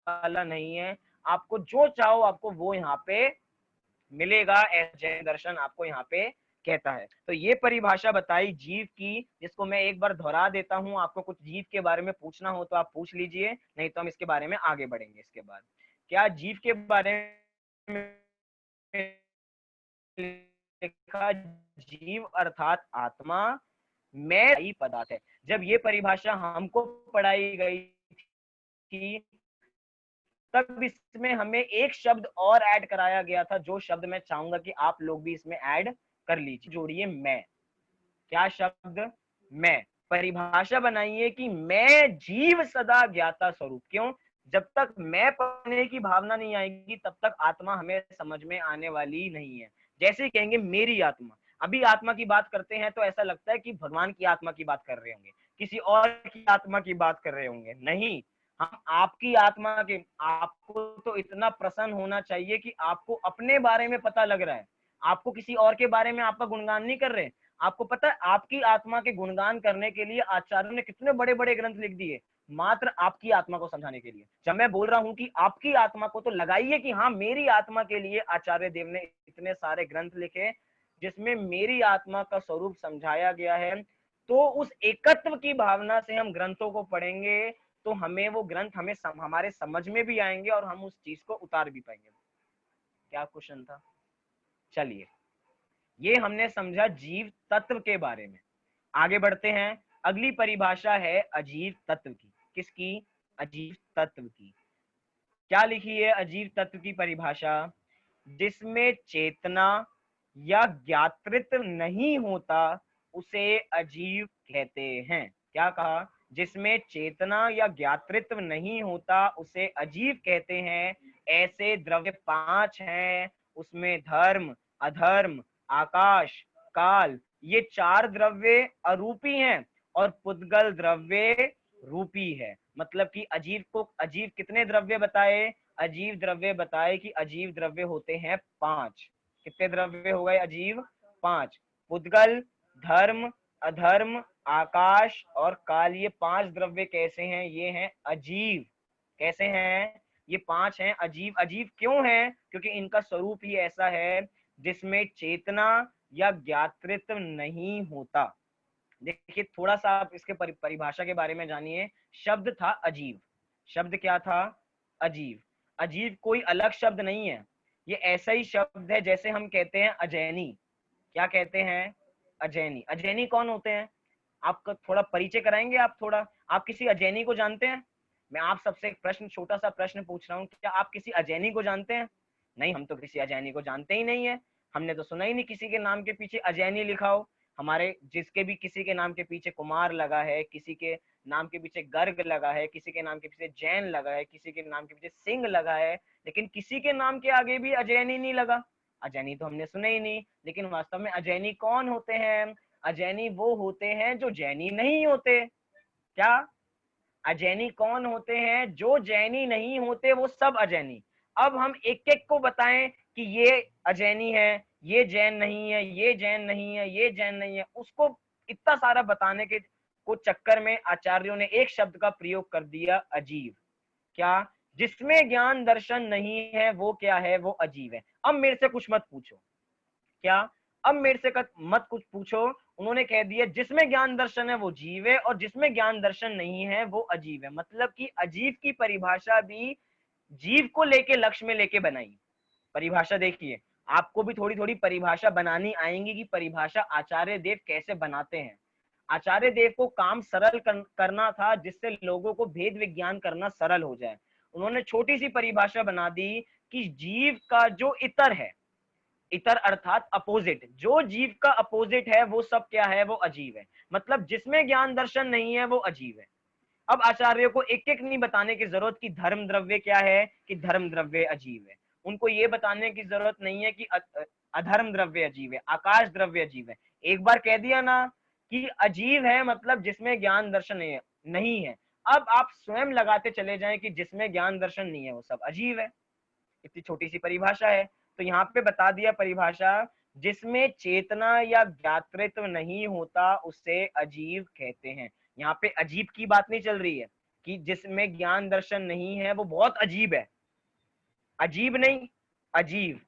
वाला नहीं है। आपको जो चाहो आपको वो यहाँ पे मिलेगा, जैन दर्शन आपको यहाँ पे कहता है। तो ये परिभाषा बताई जीव की, जिसको मैं एक बार दोहरा देता हूँ। आपको कुछ जीव के बारे में पूछना हो तो आप पूछ लीजिए, नहीं तो हम इसके बारे में आगे बढ़ेंगे। इसके बाद क्या जीव के बारे में लिखा, जीव अर्थात आत्मा में ही पदार्थ है। जब ये परिभाषा हमको पढ़ाई गई थी तब इसमें हमें एक शब्द और ऐड कराया गया था, जो शब्द मैं चाहूंगा कि आप लोग भी इसमें ऐड कर लीजिए। जोड़िए मैं। क्या शब्द? मैं। परिभाषा बनाइए कि मैं जीव सदा ज्ञाता स्वरूप। क्यों? जब तक मैं पाने की भावना नहीं आएगी तब तक आत्मा हमें समझ में आने वाली नहीं है। जैसे कहेंगे मेरी आत्मा, अभी आत्मा की बात करते हैं तो ऐसा लगता है कि भगवान की आत्मा की बात कर रहे होंगे, किसी और की आत्मा की बात कर रहे होंगे। नहीं, हम आपकी आत्मा के, आपको तो इतना प्रसन्न होना चाहिए कि आपको अपने बारे में पता लग रहा है, आपको किसी और के बारे में आपका गुणगान नहीं कर रहे। आपको पता है आपकी आत्मा के गुणगान करने के लिए आचार्यों ने कितने बड़े बड़े ग्रंथ लिख दिए, मात्र आपकी आत्मा को समझाने के लिए। जब मैं बोल रहा हूं कि आपकी आत्मा को, तो लगाइए कि हाँ, मेरी आत्मा के लिए आचार्य देव ने इतने सारे ग्रंथ लिखे जिसमें मेरी आत्मा का स्वरूप समझाया गया है। तो उस एकत्व की भावना से हम ग्रंथों को पढ़ेंगे तो हमें वो ग्रंथ हमारे समझ में भी आएंगे और हम उस चीज को उतार भी पाएंगे। क्या क्वेश्चन था? चलिए, ये हमने समझा जीव तत्व के बारे में। आगे बढ़ते हैं। अगली परिभाषा है अजीव तत्व की। किसकी? अजीव तत्व की। क्या लिखी है अजीव तत्व की परिभाषा? जिसमें चेतना या ज्ञातृत्व नहीं होता उसे अजीव कहते हैं। क्या कहा? जिसमें चेतना या ज्ञातृत्व नहीं होता उसे अजीव कहते हैं। ऐसे द्रव्य 5 हैं, उसमें धर्म, अधर्म, आकाश, काल, ये 4 द्रव्य अरूपी हैं और पुद्गल द्रव्य रूपी है। मतलब कि अजीव कितने द्रव्य बताए? अजीव द्रव्य बताए कि अजीव द्रव्य होते हैं 5। कितने द्रव्य हो गए अजीव? 5। पुद्गल, धर्म, अधर्म, आकाश और काल, ये 5 द्रव्य कैसे हैं? ये हैं अजीव। कैसे हैं? ये 5 हैं अजीव। अजीव क्यों है? क्योंकि इनका स्वरूप ही ऐसा है जिसमें चेतना या ज्ञातृत्व नहीं होता। देखिए थोड़ा सा आप इसके परिभाषा के बारे में जानिए। शब्द था अजीव। शब्द क्या था? अजीव। अजीव कोई अलग शब्द नहीं है, ये ऐसा ही शब्द है जैसे हम कहते हैं अजैनी। क्या कहते हैं? अजैनी। अजैनी कौन होते हैं? आपका थोड़ा परिचय कराएंगे आप थोड़ा? आप किसी अजैनी को जानते हैं? मैं आप सबसे एक प्रश्न, छोटा सा प्रश्न पूछ रहा हूँ, क्या आप किसी अजैनी को जानते हैं? नहीं, हम तो किसी अजैनी को जानते ही नहीं है। हमने तो सुना ही नहीं किसी के नाम के पीछे अजैनी लिखा हो। हमारे जिसके भी किसी के नाम के पीछे कुमार लगा है, किसी के नाम के पीछे गर्ग लगा है, किसी के नाम के पीछे जैन लगा है, किसी के नाम के पीछे सिंह लगा है, लेकिन किसी के नाम के आगे भी अजैनी नहीं लगा। अजैनी तो हमने सुना ही नहीं। लेकिन वास्तव में अजैनी कौन होते हैं? अजैनी वो होते हैं जो जैनी नहीं होते। क्या? अजैनी कौन होते हैं? जो जैनी नहीं होते, वो सब अजैनी। अब हम एक एक को बताएं कि ये अजैनी है, ये जैन नहीं है, ये जैन नहीं है, ये जैन नहीं है, उसको इतना सारा बताने के को चक्कर में आचार्यों ने एक शब्द का प्रयोग कर दिया, अजीव। क्या? जिसमें ज्ञान दर्शन नहीं है वो क्या है? वो अजीव है। अब मेरे से कुछ मत पूछो। क्या? अब मेरे से मत कुछ पूछो। उन्होंने कह दिया जिसमें ज्ञान दर्शन है वो जीव है और जिसमें ज्ञान दर्शन नहीं है वो अजीव है। मतलब कि अजीव की परिभाषा भी जीव को लेके, लक्ष्य में लेके बनाई। परिभाषा देखिए, आपको भी थोड़ी थोड़ी परिभाषा बनानी आएंगी कि परिभाषा आचार्य देव कैसे बनाते हैं। आचार्य देव को काम सरल करना था, जिससे लोगों को भेद विज्ञान करना सरल हो जाए। उन्होंने छोटी सी परिभाषा बना दी कि जीव का जो इतर है, इतर अर्थात अपोजिट, जो जीव का अपोजिट है वो सब क्या है? वो अजीव है। मतलब जिसमें ज्ञान दर्शन नहीं है वो अजीव है। अब आचार्यों को एक एक नहीं बताने की जरूरत कि धर्म द्रव्य क्या है, कि धर्म द्रव्य अजीव है। उनको ये बताने की जरूरत नहीं है कि अधर्म द्रव्य अजीव है, आकाश द्रव्य अजीव है। एक बार कह दिया ना कि अजीव है, मतलब जिसमें ज्ञान दर्शन नहीं है। अब आप स्वयं लगाते चले जाएं कि जिसमें ज्ञान दर्शन नहीं है वो सब अजीव है। इतनी छोटी सी परिभाषा है। तो यहाँ पे बता दिया परिभाषा, जिसमें चेतना या ज्ञातृत्व नहीं होता उसे अजीव कहते हैं। यहाँ पे अजीब की बात नहीं चल रही है कि जिसमें ज्ञान दर्शन नहीं है वो बहुत अजीब है। अजीब नहीं, अजीब।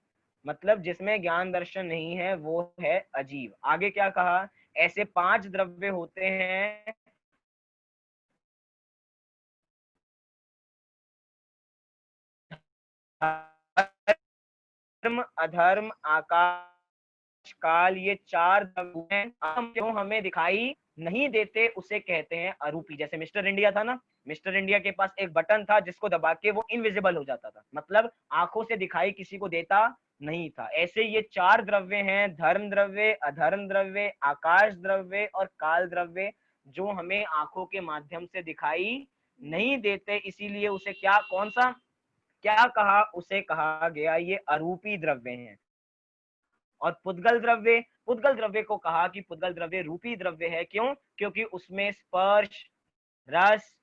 मतलब जिसमें ज्ञान दर्शन नहीं है वो है अजीब। आगे क्या कहा? ऐसे 5 द्रव्य होते हैं, धर्म, अधर्म, आकाश, काल, ये 4 द्रव्य हैं जो हमें दिखाई नहीं देते, उसे कहते हैं अरूपी। जैसे मिस्टर इंडिया था ना, मिस्टर इंडिया के पास एक बटन था जिसको दबा के वो इनविजिबल हो जाता था, मतलब आंखों से दिखाई किसी को देता नहीं था। ऐसे ये 4 द्रव्य हैं, धर्म द्रव्य, अधर्म द्रव्य, आकाश द्रव्य और काल द्रव्य, जो हमें आंखों के माध्यम से दिखाई नहीं देते। इसीलिए उसे क्या, कौन सा, क्या कहा? उसे कहा गया ये अरूपी द्रव्य हैं। और पुद्गल द्रव्य, पुद्गल द्रव्य को कहा कि पुद्गल द्रव्य रूपी द्रव्य है। क्यों? क्योंकि उसमें स्पर्श, रस,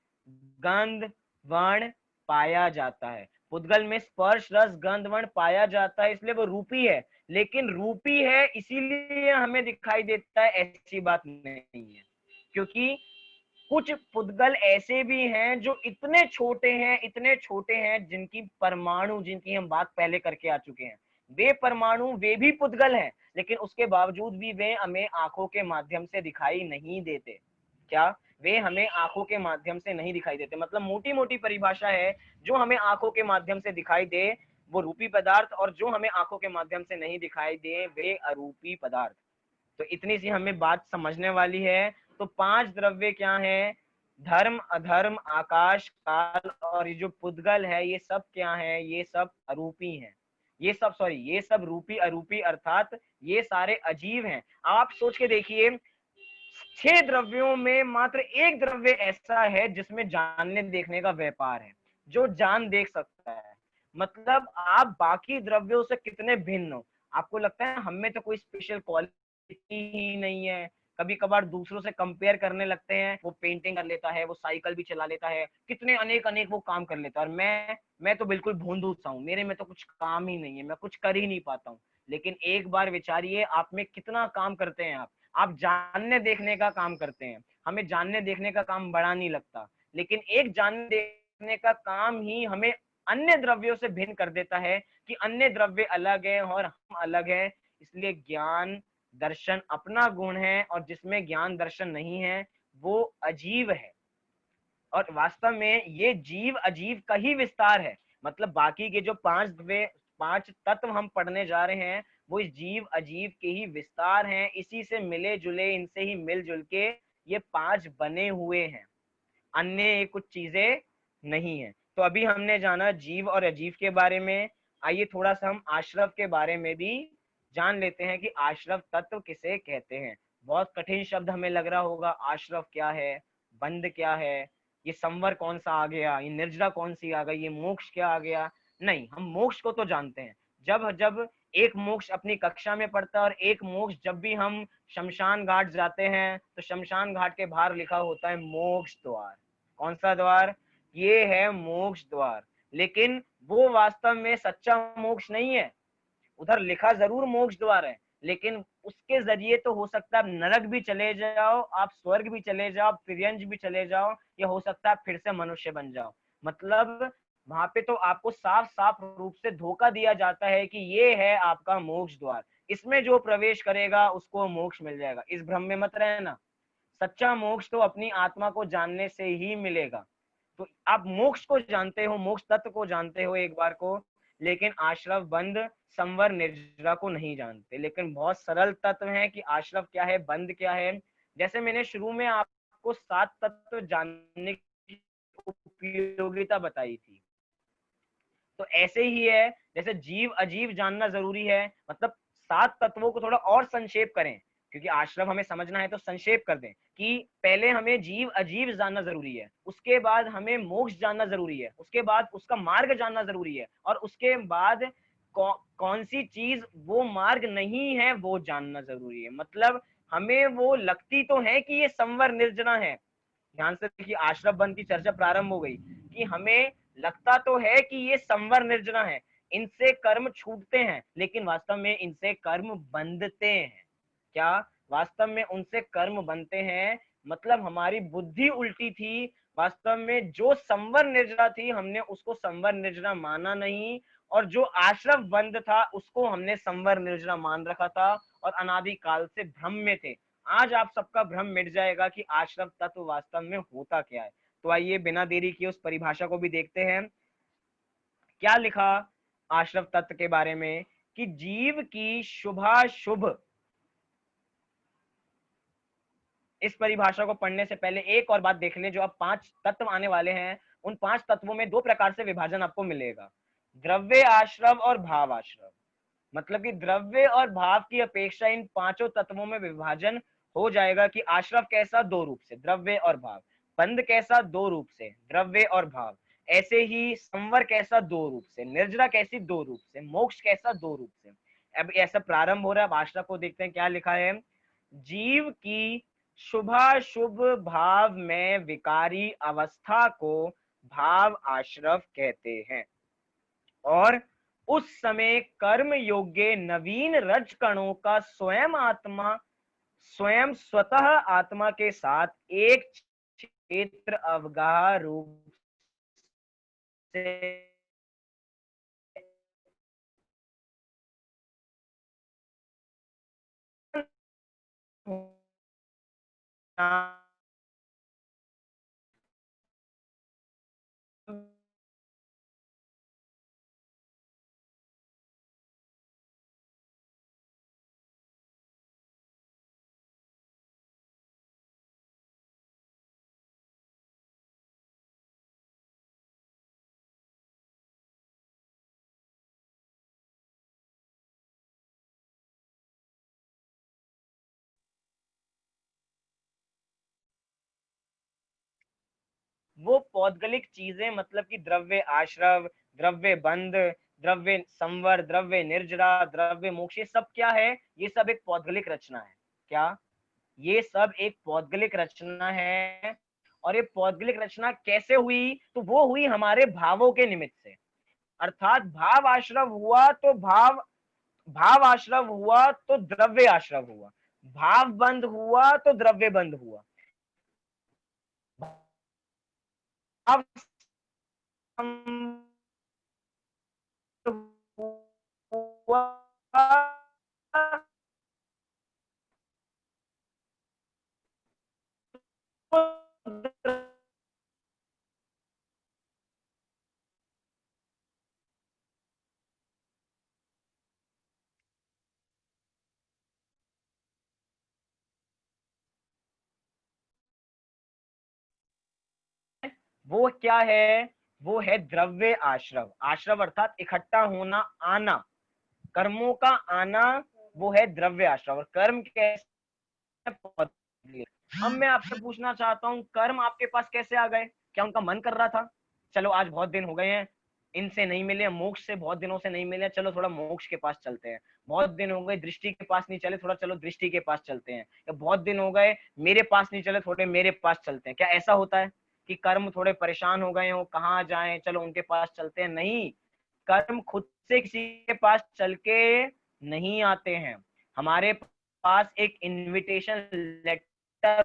गंध, वर्ण पाया जाता है। पुद्गल में स्पर्श, रस, गंध, वर्ण पाया जाता है, इसलिए वो रूपी है। लेकिन रूपी है इसीलिए हमें दिखाई देता है, ऐसी बात नहीं है। क्योंकि कुछ पुद्गल ऐसे भी हैं जो इतने छोटे हैं, इतने छोटे हैं, जिनकी परमाणु, जिनकी हम बात पहले करके आ चुके हैं, वे परमाणु, वे भी पुद्गल हैं, लेकिन उसके बावजूद भी वे हमें आंखों के माध्यम से दिखाई नहीं देते। क्या? वे हमें आंखों के माध्यम से नहीं दिखाई देते। मतलब मोटी मोटी परिभाषा है, जो हमें आंखों के माध्यम से दिखाई दे वो रूपी पदार्थ, और जो हमें आंखों के माध्यम से नहीं दिखाई दे वे अरूपी पदार्थ। तो इतनी सी हमें बात समझने वाली है। तो 5 द्रव्य क्या हैं? धर्म, अधर्म, आकाश, काल और ये जो पुद्गल है, ये सब क्या है? ये सब अरूपी हैं। ये सब, सॉरी, ये सब रूपी अरूपी अर्थात ये सारे अजीव हैं। आप सोच के देखिए, 6 द्रव्यों में मात्र एक द्रव्य ऐसा है जिसमें जानने देखने का व्यापार है, जो जान देख सकता है। मतलब आप बाकी द्रव्यों से कितने भिन्न हो। आपको लगता है हम में तो कोई स्पेशल क्वालिटी ही नहीं है, कभी कभार दूसरों से कंपेयर करने लगते हैं। वो पेंटिंग कर लेता है, वो साइकिल भी चला लेता है, कितने अनेक अनेक वो काम कर लेता है, और मैं तो बिल्कुल भोंदू सा हूँ, मेरे में तो कुछ काम ही नहीं है, मैं कुछ कर ही नहीं पाता हूँ। लेकिन एक बार विचारिए, आप में कितना काम करते हैं। आप जानने देखने का काम करते हैं, हमें जानने देखने का काम बड़ा नहीं लगता, लेकिन एक जानने देखने का काम ही हमें अन्य द्रव्यों से भिन्न कर देता है कि अन्य द्रव्य अलग है और हम अलग है। इसलिए ज्ञान दर्शन अपना गुण है, और जिसमें ज्ञान दर्शन नहीं है वो अजीव है। और वास्तव में ये जीव अजीव का ही विस्तार है। मतलब बाकी के जो पांच तत्व हम पढ़ने जा रहे हैं वो इस जीव अजीव के ही विस्तार हैं, इसी से मिले जुले, इनसे ही मिलजुल के ये पांच बने हुए हैं, अन्य ये कुछ चीजें नहीं है। तो अभी हमने जाना जीव और अजीव के बारे में। आइए थोड़ा सा हम आश्रव के बारे में भी जान लेते हैं कि आश्रव तत्व किसे कहते हैं। बहुत कठिन शब्द हमें लग रहा होगा, आश्रव क्या है, बंध क्या है, ये संवर कौन सा आ गया, ये निर्जरा कौन सी आ गई, ये मोक्ष क्या आ गया। नहीं, हम मोक्ष को तो जानते हैं। जब जब एक मोक्ष अपनी कक्षा में पढ़ता है, और एक मोक्ष जब भी हम शमशान घाट जाते हैं तो शमशान घाट के बाहर लिखा होता है मोक्ष द्वार। कौन सा द्वार? ये है मोक्ष द्वार। लेकिन वो वास्तव में सच्चा मोक्ष नहीं है। उधर लिखा जरूर मोक्ष द्वार है, लेकिन उसके जरिए तो हो सकता है आप नरक भी चले जाओ, आप स्वर्ग भी चले जाओ, आप तिर्यंज भी चले जाओ, या हो सकता है फिर से मनुष्य बन जाओ। मतलब वहां पे तो आपको साफ साफ रूप से धोखा दिया जाता है कि ये है आपका मोक्ष द्वार, इसमें जो प्रवेश करेगा उसको मोक्ष मिल जाएगा। इस भ्रम में मत रहना, सच्चा मोक्ष तो अपनी आत्मा को जानने से ही मिलेगा। तो आप मोक्ष को जानते हो, मोक्ष तत्व को जानते हो एक बार को, लेकिन आश्रव बंध संवर निर्जरा को नहीं जानते। लेकिन बहुत सरल तत्व है कि आश्रव क्या है, बंध क्या है। जैसे मैंने शुरू में आपको 7 तत्व जानने की उपयोगिता बताई थी, तो ऐसे ही है जैसे जीव अजीव जानना जरूरी है। मतलब 7 तत्वों को थोड़ा और संक्षेप करें, क्योंकि आश्रम हमें समझना है तो संक्षेप कर दें कि पहले हमें जीव अजीव जानना जरूरी है, उसके बाद हमें मोक्ष जानना जरूरी है, उसके बाद उसका मार्ग जानना जरूरी है, और उसके बाद कौन सी चीज वो मार्ग नहीं है वो जानना जरूरी है। मतलब हमें वो लगती तो है कि ये संवर निर्जना है। ध्यान से देखिए, आश्रम बंद की चर्चा प्रारंभ हो गई कि हमें लगता तो है कि ये संवर निर्जना है, इनसे कर्म छूटते हैं, लेकिन वास्तव में इनसे कर्म बंधते हैं। क्या वास्तव में उनसे कर्म बनते हैं? मतलब हमारी बुद्धि उल्टी थी। वास्तव में जो संवर निर्जरा थी हमने उसको संवर निर्जरा माना नहीं, और जो आश्रम बंद था उसको हमने संवर निर्जरा मान रखा था, और अनादि काल से भ्रम में थे। आज आप सबका भ्रम मिट जाएगा कि आश्रम तत्व वास्तव में होता क्या है। तो आइए बिना देरी किए उस परिभाषा को भी देखते हैं। क्या लिखा आश्रम तत्व के बारे में कि जीव की शुभाशुभ। इस परिभाषा को पढ़ने से पहले एक और बात देख लें, जो अब 5 तत्व आने वाले हैं उन 5 तत्वों में 2 प्रकार से विभाजन आपको मिलेगा, द्रव्य आश्रव और भाव आश्रव। मतलब कि द्रव्य और भाव की अपेक्षा इन 5 तत्वों में विभाजन हो जाएगा कि आश्रव कैसा 2 रूप से, द्रव्य और भाव, बंध कैसा 2 रूप से, द्रव्य और भाव, ऐसे ही संवर कैसा 2 रूप से, निर्जरा कैसी 2 रूप से, मोक्ष कैसा 2 रूप से। अब ऐसा प्रारंभ हो रहा है। अब आश्रव को देखते हैं क्या लिखा है। जीव की शुभाशुभ भाव में विकारी अवस्था को भाव आश्रव कहते हैं, और उस समय कर्म योग्य नवीन रज कणों का स्वयं स्वतः आत्मा के साथ एक क्षेत्र अवगाह रूप से वो पौद्गलिक चीजें, मतलब कि द्रव्य आश्रव, द्रव्य बंध, द्रव्य संवर, द्रव्य निर्जरा, द्रव्य मोक्ष, ये सब क्या है? ये सब एक पौद्गलिक रचना है। क्या ये सब एक पौद्गलिक रचना है। और ये पौद्गलिक रचना कैसे हुई? तो वो हुई हमारे भावों के निमित्त से। अर्थात भाव आश्रव हुआ तो भाव आश्रव हुआ तो द्रव्य आश्रव हुआ, भाव बंद हुआ तो द्रव्य बंद हुआ। भाव हुआ तो वो क्या है? वो है द्रव्य आश्रव। आश्रव अर्थात इकट्ठा होना, आना, कर्मों का आना, वो है द्रव्य आश्रव। और कर्म कैसे? अब मैं आपसे पूछना चाहता हूँ, कर्म आपके पास कैसे आ गए? क्या उनका मन कर रहा था, चलो आज बहुत दिन हो गए हैं इनसे नहीं मिले, मोक्ष से बहुत दिनों से नहीं मिले, चलो थोड़ा मोक्ष के पास चलते हैं। बहुत दिन हो गए दृष्टि के पास नहीं चले, थोड़ा चलो दृष्टि के पास चलते हैं। या बहुत दिन हो गए मेरे पास नहीं चले, थोड़े मेरे पास चलते हैं। क्या ऐसा होता है कि कर्म थोड़े परेशान हो गए हो, कहाँ जाएं, चलो उनके पास चलते हैं? नहीं, कर्म खुद से किसी के पास चल के नहीं आते हैं। हमारे पास एक इनविटेशन लेटर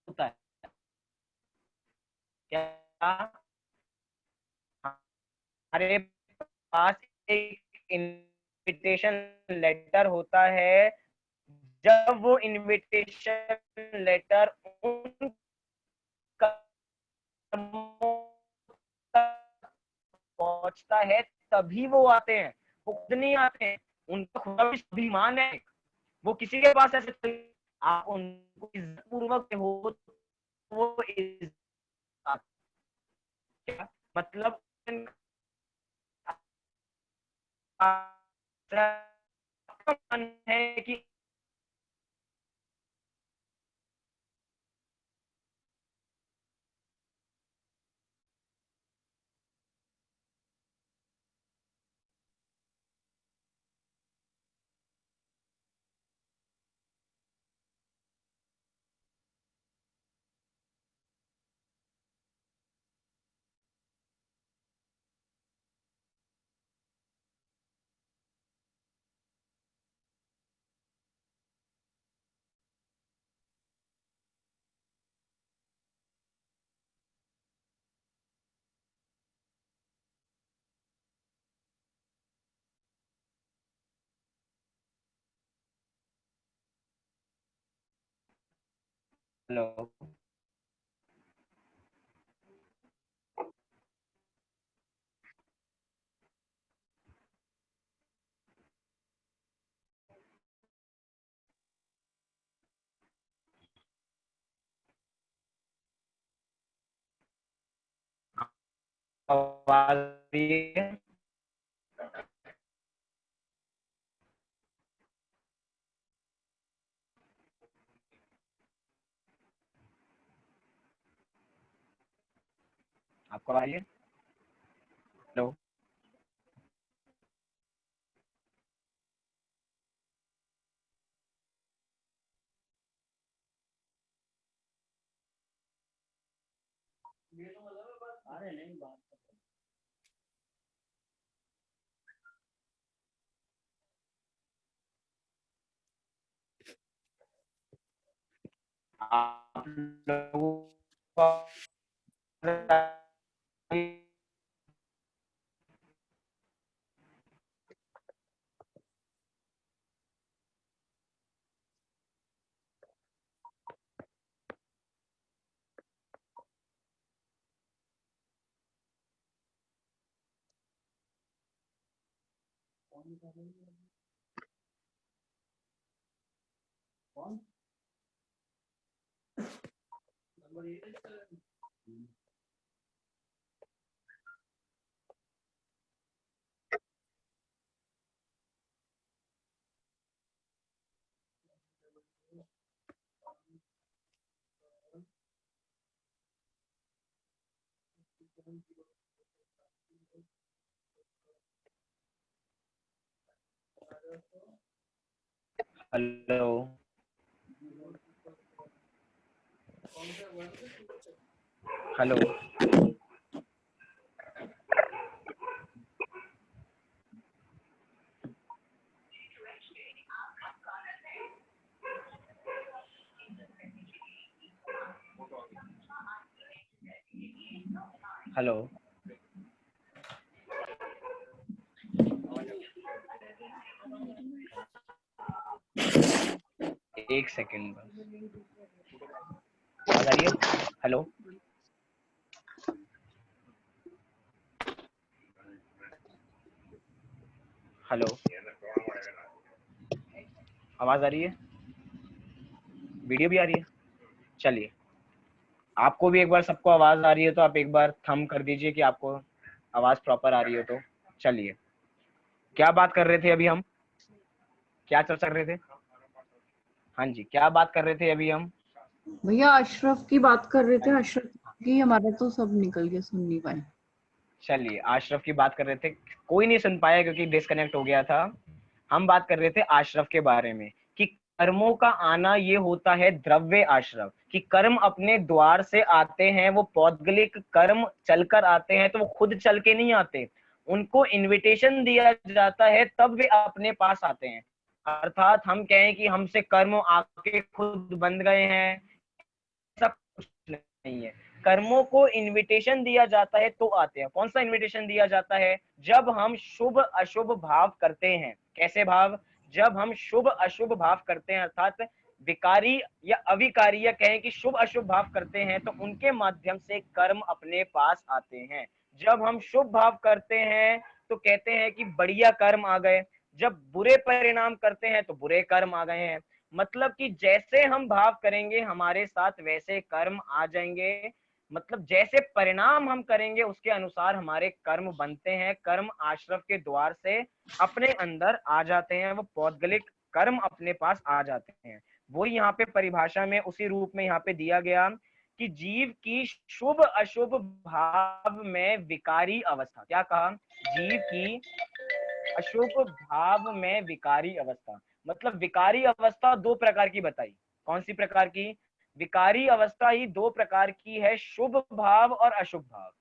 होता है। क्या हमारे पास एक इनविटेशन लेटर होता है? जब वो इनविटेशन लेटर उन कर्मों तक पहुंचता है तभी वो आते हैं, वो खुद नहीं आते हैं। उनका खुद का भी अभिमान है, वो किसी के पास ऐसे आप उनको इज्जत पूर्वक हो तो वो इज्जत, क्या मतलब मन है कि हेलो आवाज आ रही है? आपको आ रही है? हेलो आप लोगों को हेलो हेलो, हेलो, एक सेकेंड बस, आवाज आ रही है? हेलो, हेलो, आवाज आ रही है? वीडियो भी आ रही है? चलिए, आपको भी एक बार सबको आवाज आ रही है तो आप एक बार थंब कर दीजिए कि आपको आवाज प्रॉपर आ रही हो। तो चलिए, क्या बात कर रहे थे अभी हम? क्या चर्चा कर रहे थे? हाँ जी, क्या बात कर रहे थे अभी हम? भैया अशरफ की बात कर रहे थे, अशरफ की हमारा तो सब निकल गया, सुन नहीं पाए। चलिए, आशरफ की बात कर रहे थे, कोई नहीं सुन पाया क्योंकि डिस्कनेक्ट हो गया था। हम बात कर रहे थे आशरफ के बारे में कि कर्मों का आना ये होता है द्रव्य आश्रव, कि कर्म अपने द्वार से आते हैं। वो पौद्गलिक कर्म चलकर आते हैं, तो वो खुद चल के नहीं आते, उनको इनविटेशन दिया जाता है तब वे अपने पास आते हैं। अर्थात हम कहें कि हमसे कर्म आके खुद बंध गए हैं, सब कुछ नहीं है। कर्मों को इनविटेशन दिया जाता है तो आते हैं। कौन सा इनविटेशन दिया जाता है? जब हम शुभ अशुभ भाव करते हैं। कैसे भाव? जब हम शुभ अशुभ भाव करते हैं, अर्थात विकारी या अविकारी, या कहें कि शुभ अशुभ भाव करते हैं, तो उनके माध्यम से कर्म अपने पास आते हैं। जब हम शुभ भाव करते हैं तो कहते हैं कि बढ़िया कर्म आ गए, जब बुरे परिणाम करते हैं तो बुरे कर्म आ गए हैं। मतलब कि जैसे हम भाव करेंगे हमारे साथ वैसे कर्म आ जाएंगे। मतलब जैसे परिणाम हम करेंगे उसके अनुसार हमारे कर्म बनते हैं। कर्म आश्रव के द्वार से अपने अंदर आ जाते हैं, वो पौद्गलिक कर्म अपने पास आ जाते हैं। वो यहाँ पे परिभाषा में उसी रूप में यहाँ पे दिया गया कि जीव की शुभ अशुभ भाव में विकारी अवस्था। क्या कहा? जीव की अशुभ भाव में विकारी अवस्था। मतलब विकारी अवस्था दो प्रकार की बताई। कौन सी प्रकार की? विकारी अवस्था ही दो प्रकार की है, शुभ भाव और अशुभ भाव।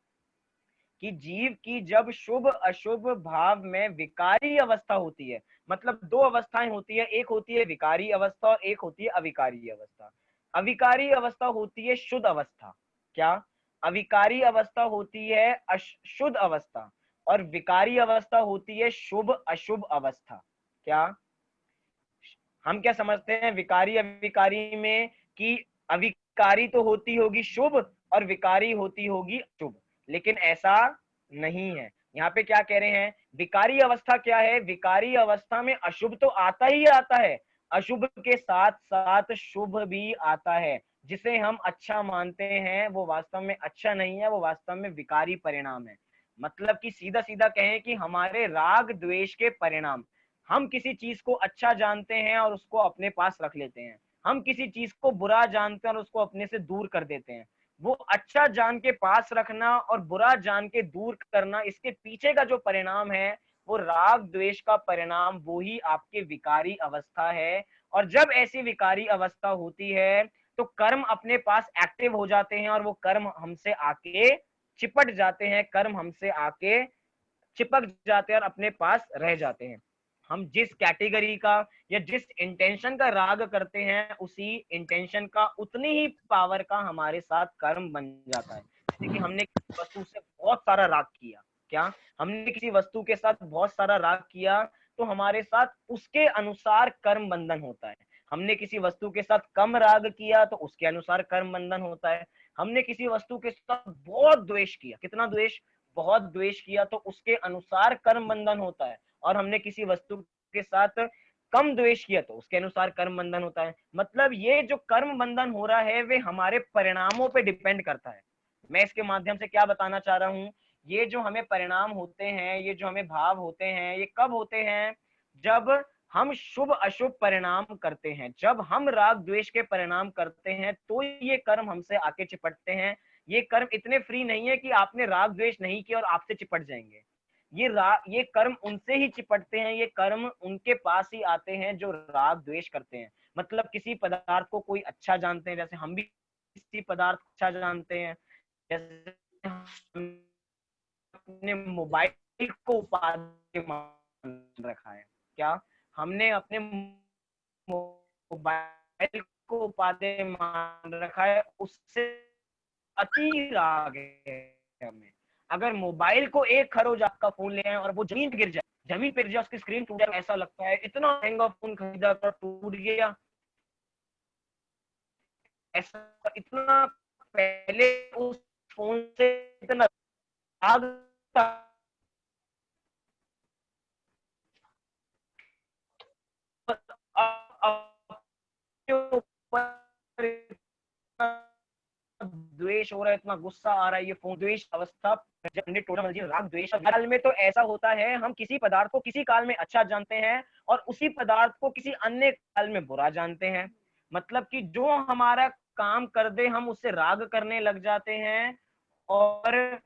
कि जीव की जब शुभ अशुभ भाव में विकारी अवस्था होती है, मतलब दो अवस्थाएं होती है, एक होती है विकारी अवस्था और एक होती है अविकारी अवस्था। अविकारी अवस्था होती है शुद्ध अवस्था। क्या? अविकारी अवस्था होती है शुद्ध अवस्था, और विकारी अवस्था होती है शुभ अशुभ अवस्था। क्या हम क्या समझते हैं विकारी अविकारी में? कि अविकारी तो होती होगी शुभ और विकारी होती होगी अशुभ, लेकिन ऐसा नहीं है। यहाँ पे क्या कह रहे हैं? विकारी अवस्था क्या है? विकारी अवस्था में अशुभ तो आता ही आता है, अशुभ के साथ साथ शुभ भी आता है। जिसे हम अच्छा मानते हैं वो वास्तव में अच्छा नहीं है, वो वास्तव में विकारी परिणाम है। मतलब कि सीधा सीधा कहें कि हमारे राग द्वेष के परिणाम। हम किसी चीज को अच्छा जानते हैं और उसको अपने पास रख लेते हैं, हम किसी चीज को बुरा जानते हैं और उसको अपने से दूर कर देते हैं। वो अच्छा जान के पास रखना और बुरा जान के दूर करना, इसके पीछे का जो परिणाम है वो राग द्वेष का परिणाम, वो ही आपके विकारी अवस्था है। और जब ऐसी विकारी अवस्था होती है तो कर्म अपने पास एक्टिव हो जाते हैं और वो कर्म हमसे आके चिपट जाते हैं, कर्म हमसे आके चिपक जाते हैं और अपने पास रह जाते हैं। हम जिस कैटेगरी का या जिस इंटेंशन का राग करते हैं, उसी इंटेंशन का उतनी ही पावर का हमारे साथ कर्म बन जाता है। जैसे कि हमने किसी वस्तु से बहुत सारा राग किया। क्या? हमने किसी वस्तु के साथ बहुत सारा राग किया तो हमारे साथ उसके अनुसार कर्म बंधन होता है। हमने किसी वस्तु के साथ कम राग किया तो उसके अनुसार कर्म बंधन होता है। हमने किसी वस्तु के साथ बहुत द्वेष किया, कितना द्वेष? बहुत द्वेष किया, तो उसके अनुसार कर्म बंधन होता है। और हमने किसी वस्तु के साथ कम द्वेष किया तो उसके अनुसार कर्म बंधन होता है। मतलब ये जो कर्म बंधन हो रहा है वे हमारे परिणामों पे डिपेंड करता है। मैं इसके माध्यम से क्या बताना चाह रहा हूं? ये जो हमें परिणाम होते हैं, ये जो हमें भाव होते हैं, ये कब होते हैं? जब हम शुभ अशुभ परिणाम करते हैं, जब हम राग द्वेष के परिणाम करते हैं तो ये कर्म हमसे आके चिपटते हैं। ये कर्म इतने फ्री नहीं है कि आपने राग द्वेष नहीं किया और आपसे चिपट जाएंगे। ये कर्म उनसे ही चिपटते हैं, ये कर्म उनके पास ही आते हैं जो राग द्वेष करते हैं। मतलब किसी पदार्थ को कोई अच्छा जानते हैं, जैसे हम भी किसी पदार्थ को अच्छा जानते हैं, जैसे अपने मोबाइल को उपाधि मान रखा है। क्या हमने अपने मोबाइल को उपाधि मान रखा है, उससे अति राग है हमें। अगर मोबाइल को 1 खरोच आपका फोन ले आए और वो जमीन पे गिर जाए, उसकी स्क्रीन टूट जाए, ऐसा लगता है इतना महंगा फोन खरीदा था टूट गया, ऐसा इतना पहले उस फोन से इतना राग था। द्वेष हो रहा है, इतना गुस्सा आ रहा है, ये फोन द्वेष अवस्था राग द्वेष काल में तो ऐसा होता है, हम किसी पदार्थ को किसी काल में अच्छा जानते हैं और उसी पदार्थ को किसी अन्य काल में बुरा जानते हैं। मतलब कि जो हमारा काम कर दे हम उससे राग करने लग जाते हैं, और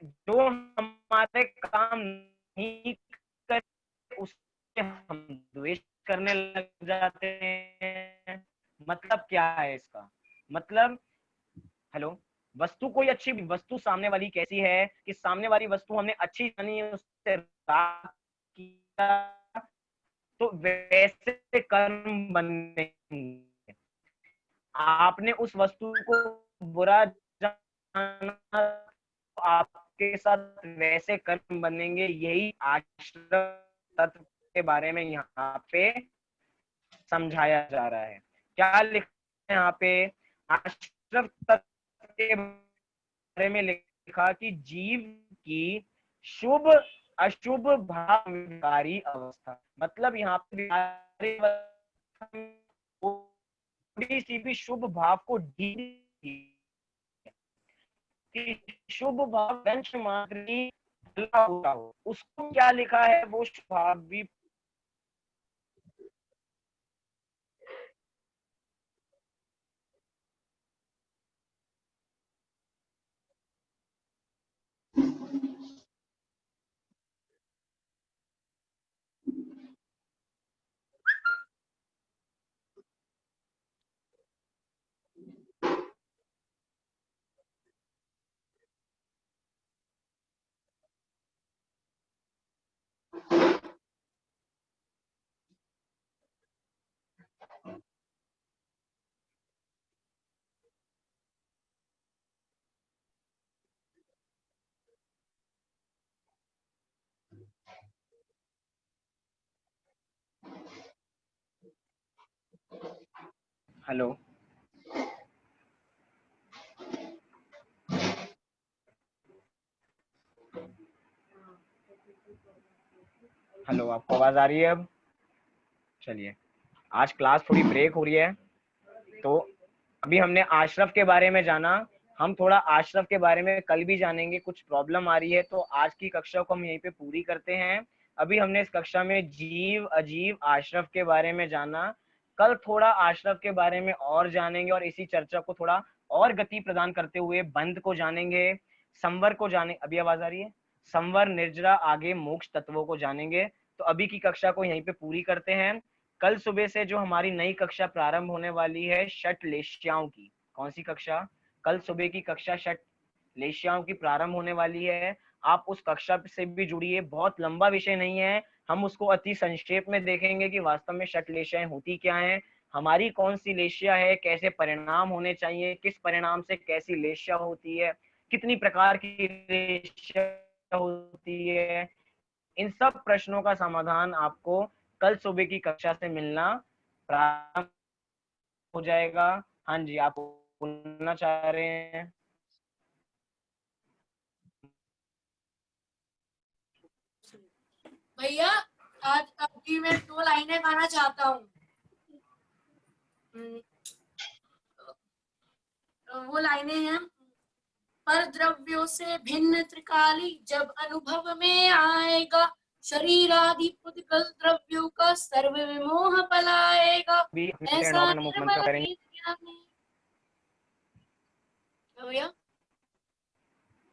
जो हमारे काम नहीं कर उससे हम द्वेष करने लग जाते हैं। मतलब क्या है इसका मतलब, हेलो, वस्तु कोई अच्छी वस्तु सामने वाली कैसी है कि सामने वाली वस्तु हमने अच्छी जानी है, उससे राग किया तो वैसे कर्म बनेंगे। आपने उस वस्तु को बुरा जाना तो आपके साथ वैसे कर्म बनेंगे। यही आश्रम तत्व के बारे में यहाँ पे समझाया जा रहा है। क्या लिखा है यहाँ पे? आश्रम तत्व के बारे में लिखा कि जीव की शुभ अशुभ भावकारी अवस्था, मतलब यहाँ पे थोड़ी सी भी शुभ भाव को शुभ भाव वंश मात्र ही भला होता हो, उसको क्या लिखा है वो शुभ भाव भी हेलो हेलो आपको आवाज आ रही है? अब चलिए, आज क्लास थोड़ी ब्रेक हो रही है, तो अभी हमने आशरफ के बारे में जाना, हम थोड़ा आशरफ के बारे में कल भी जानेंगे। कुछ प्रॉब्लम आ रही है तो आज की कक्षा को हम यहीं पे पूरी करते हैं। अभी हमने इस कक्षा में जीव अजीव आशरफ के बारे में जाना, कल थोड़ा आशरफ के बारे में और जानेंगे और इसी चर्चा को थोड़ा और गति प्रदान करते हुए बंध को जानेंगे, संवर को जाने, अभी आवाज आ रही है, संवर निर्जरा आगे मोक्ष तत्वों को जानेंगे। तो अभी की कक्षा को यहीं पे पूरी करते हैं। कल सुबह से जो हमारी नई कक्षा प्रारंभ होने वाली है षट लेश्याओं की, कौन सी कक्षा? कल सुबह की कक्षा षट लेश्याओं की प्रारंभ होने वाली है। आप उस कक्षा से भी जुड़िए, बहुत लंबा विषय नहीं है, हम उसको अति संक्षेप में देखेंगे कि वास्तव में षट लेश्याएं होती क्या हैं, हमारी कौन सी लेश्या है, कैसे परिणाम होने चाहिए, किस परिणाम से कैसी लेश्या होती है, कितनी प्रकार की लेश्या होती है, इन सब प्रश्नों का समाधान आपको कल सुबह की कक्षा से मिलना प्रारंभ हो जाएगा। हाँ जी, आप बोलना चाह रहे हैं? भैया आज अभी मैं 2 लाइनें गाना चाहता हूँ। वो लाइनें हैं, पर द्रव्यों से भिन्न त्रिकाली जब अनुभव में आएगा, शरीर आदि पुद्गल द्रव्यों का सर्व विमोह पलाएगा, ऐसा निर्मल करेंगे। भैया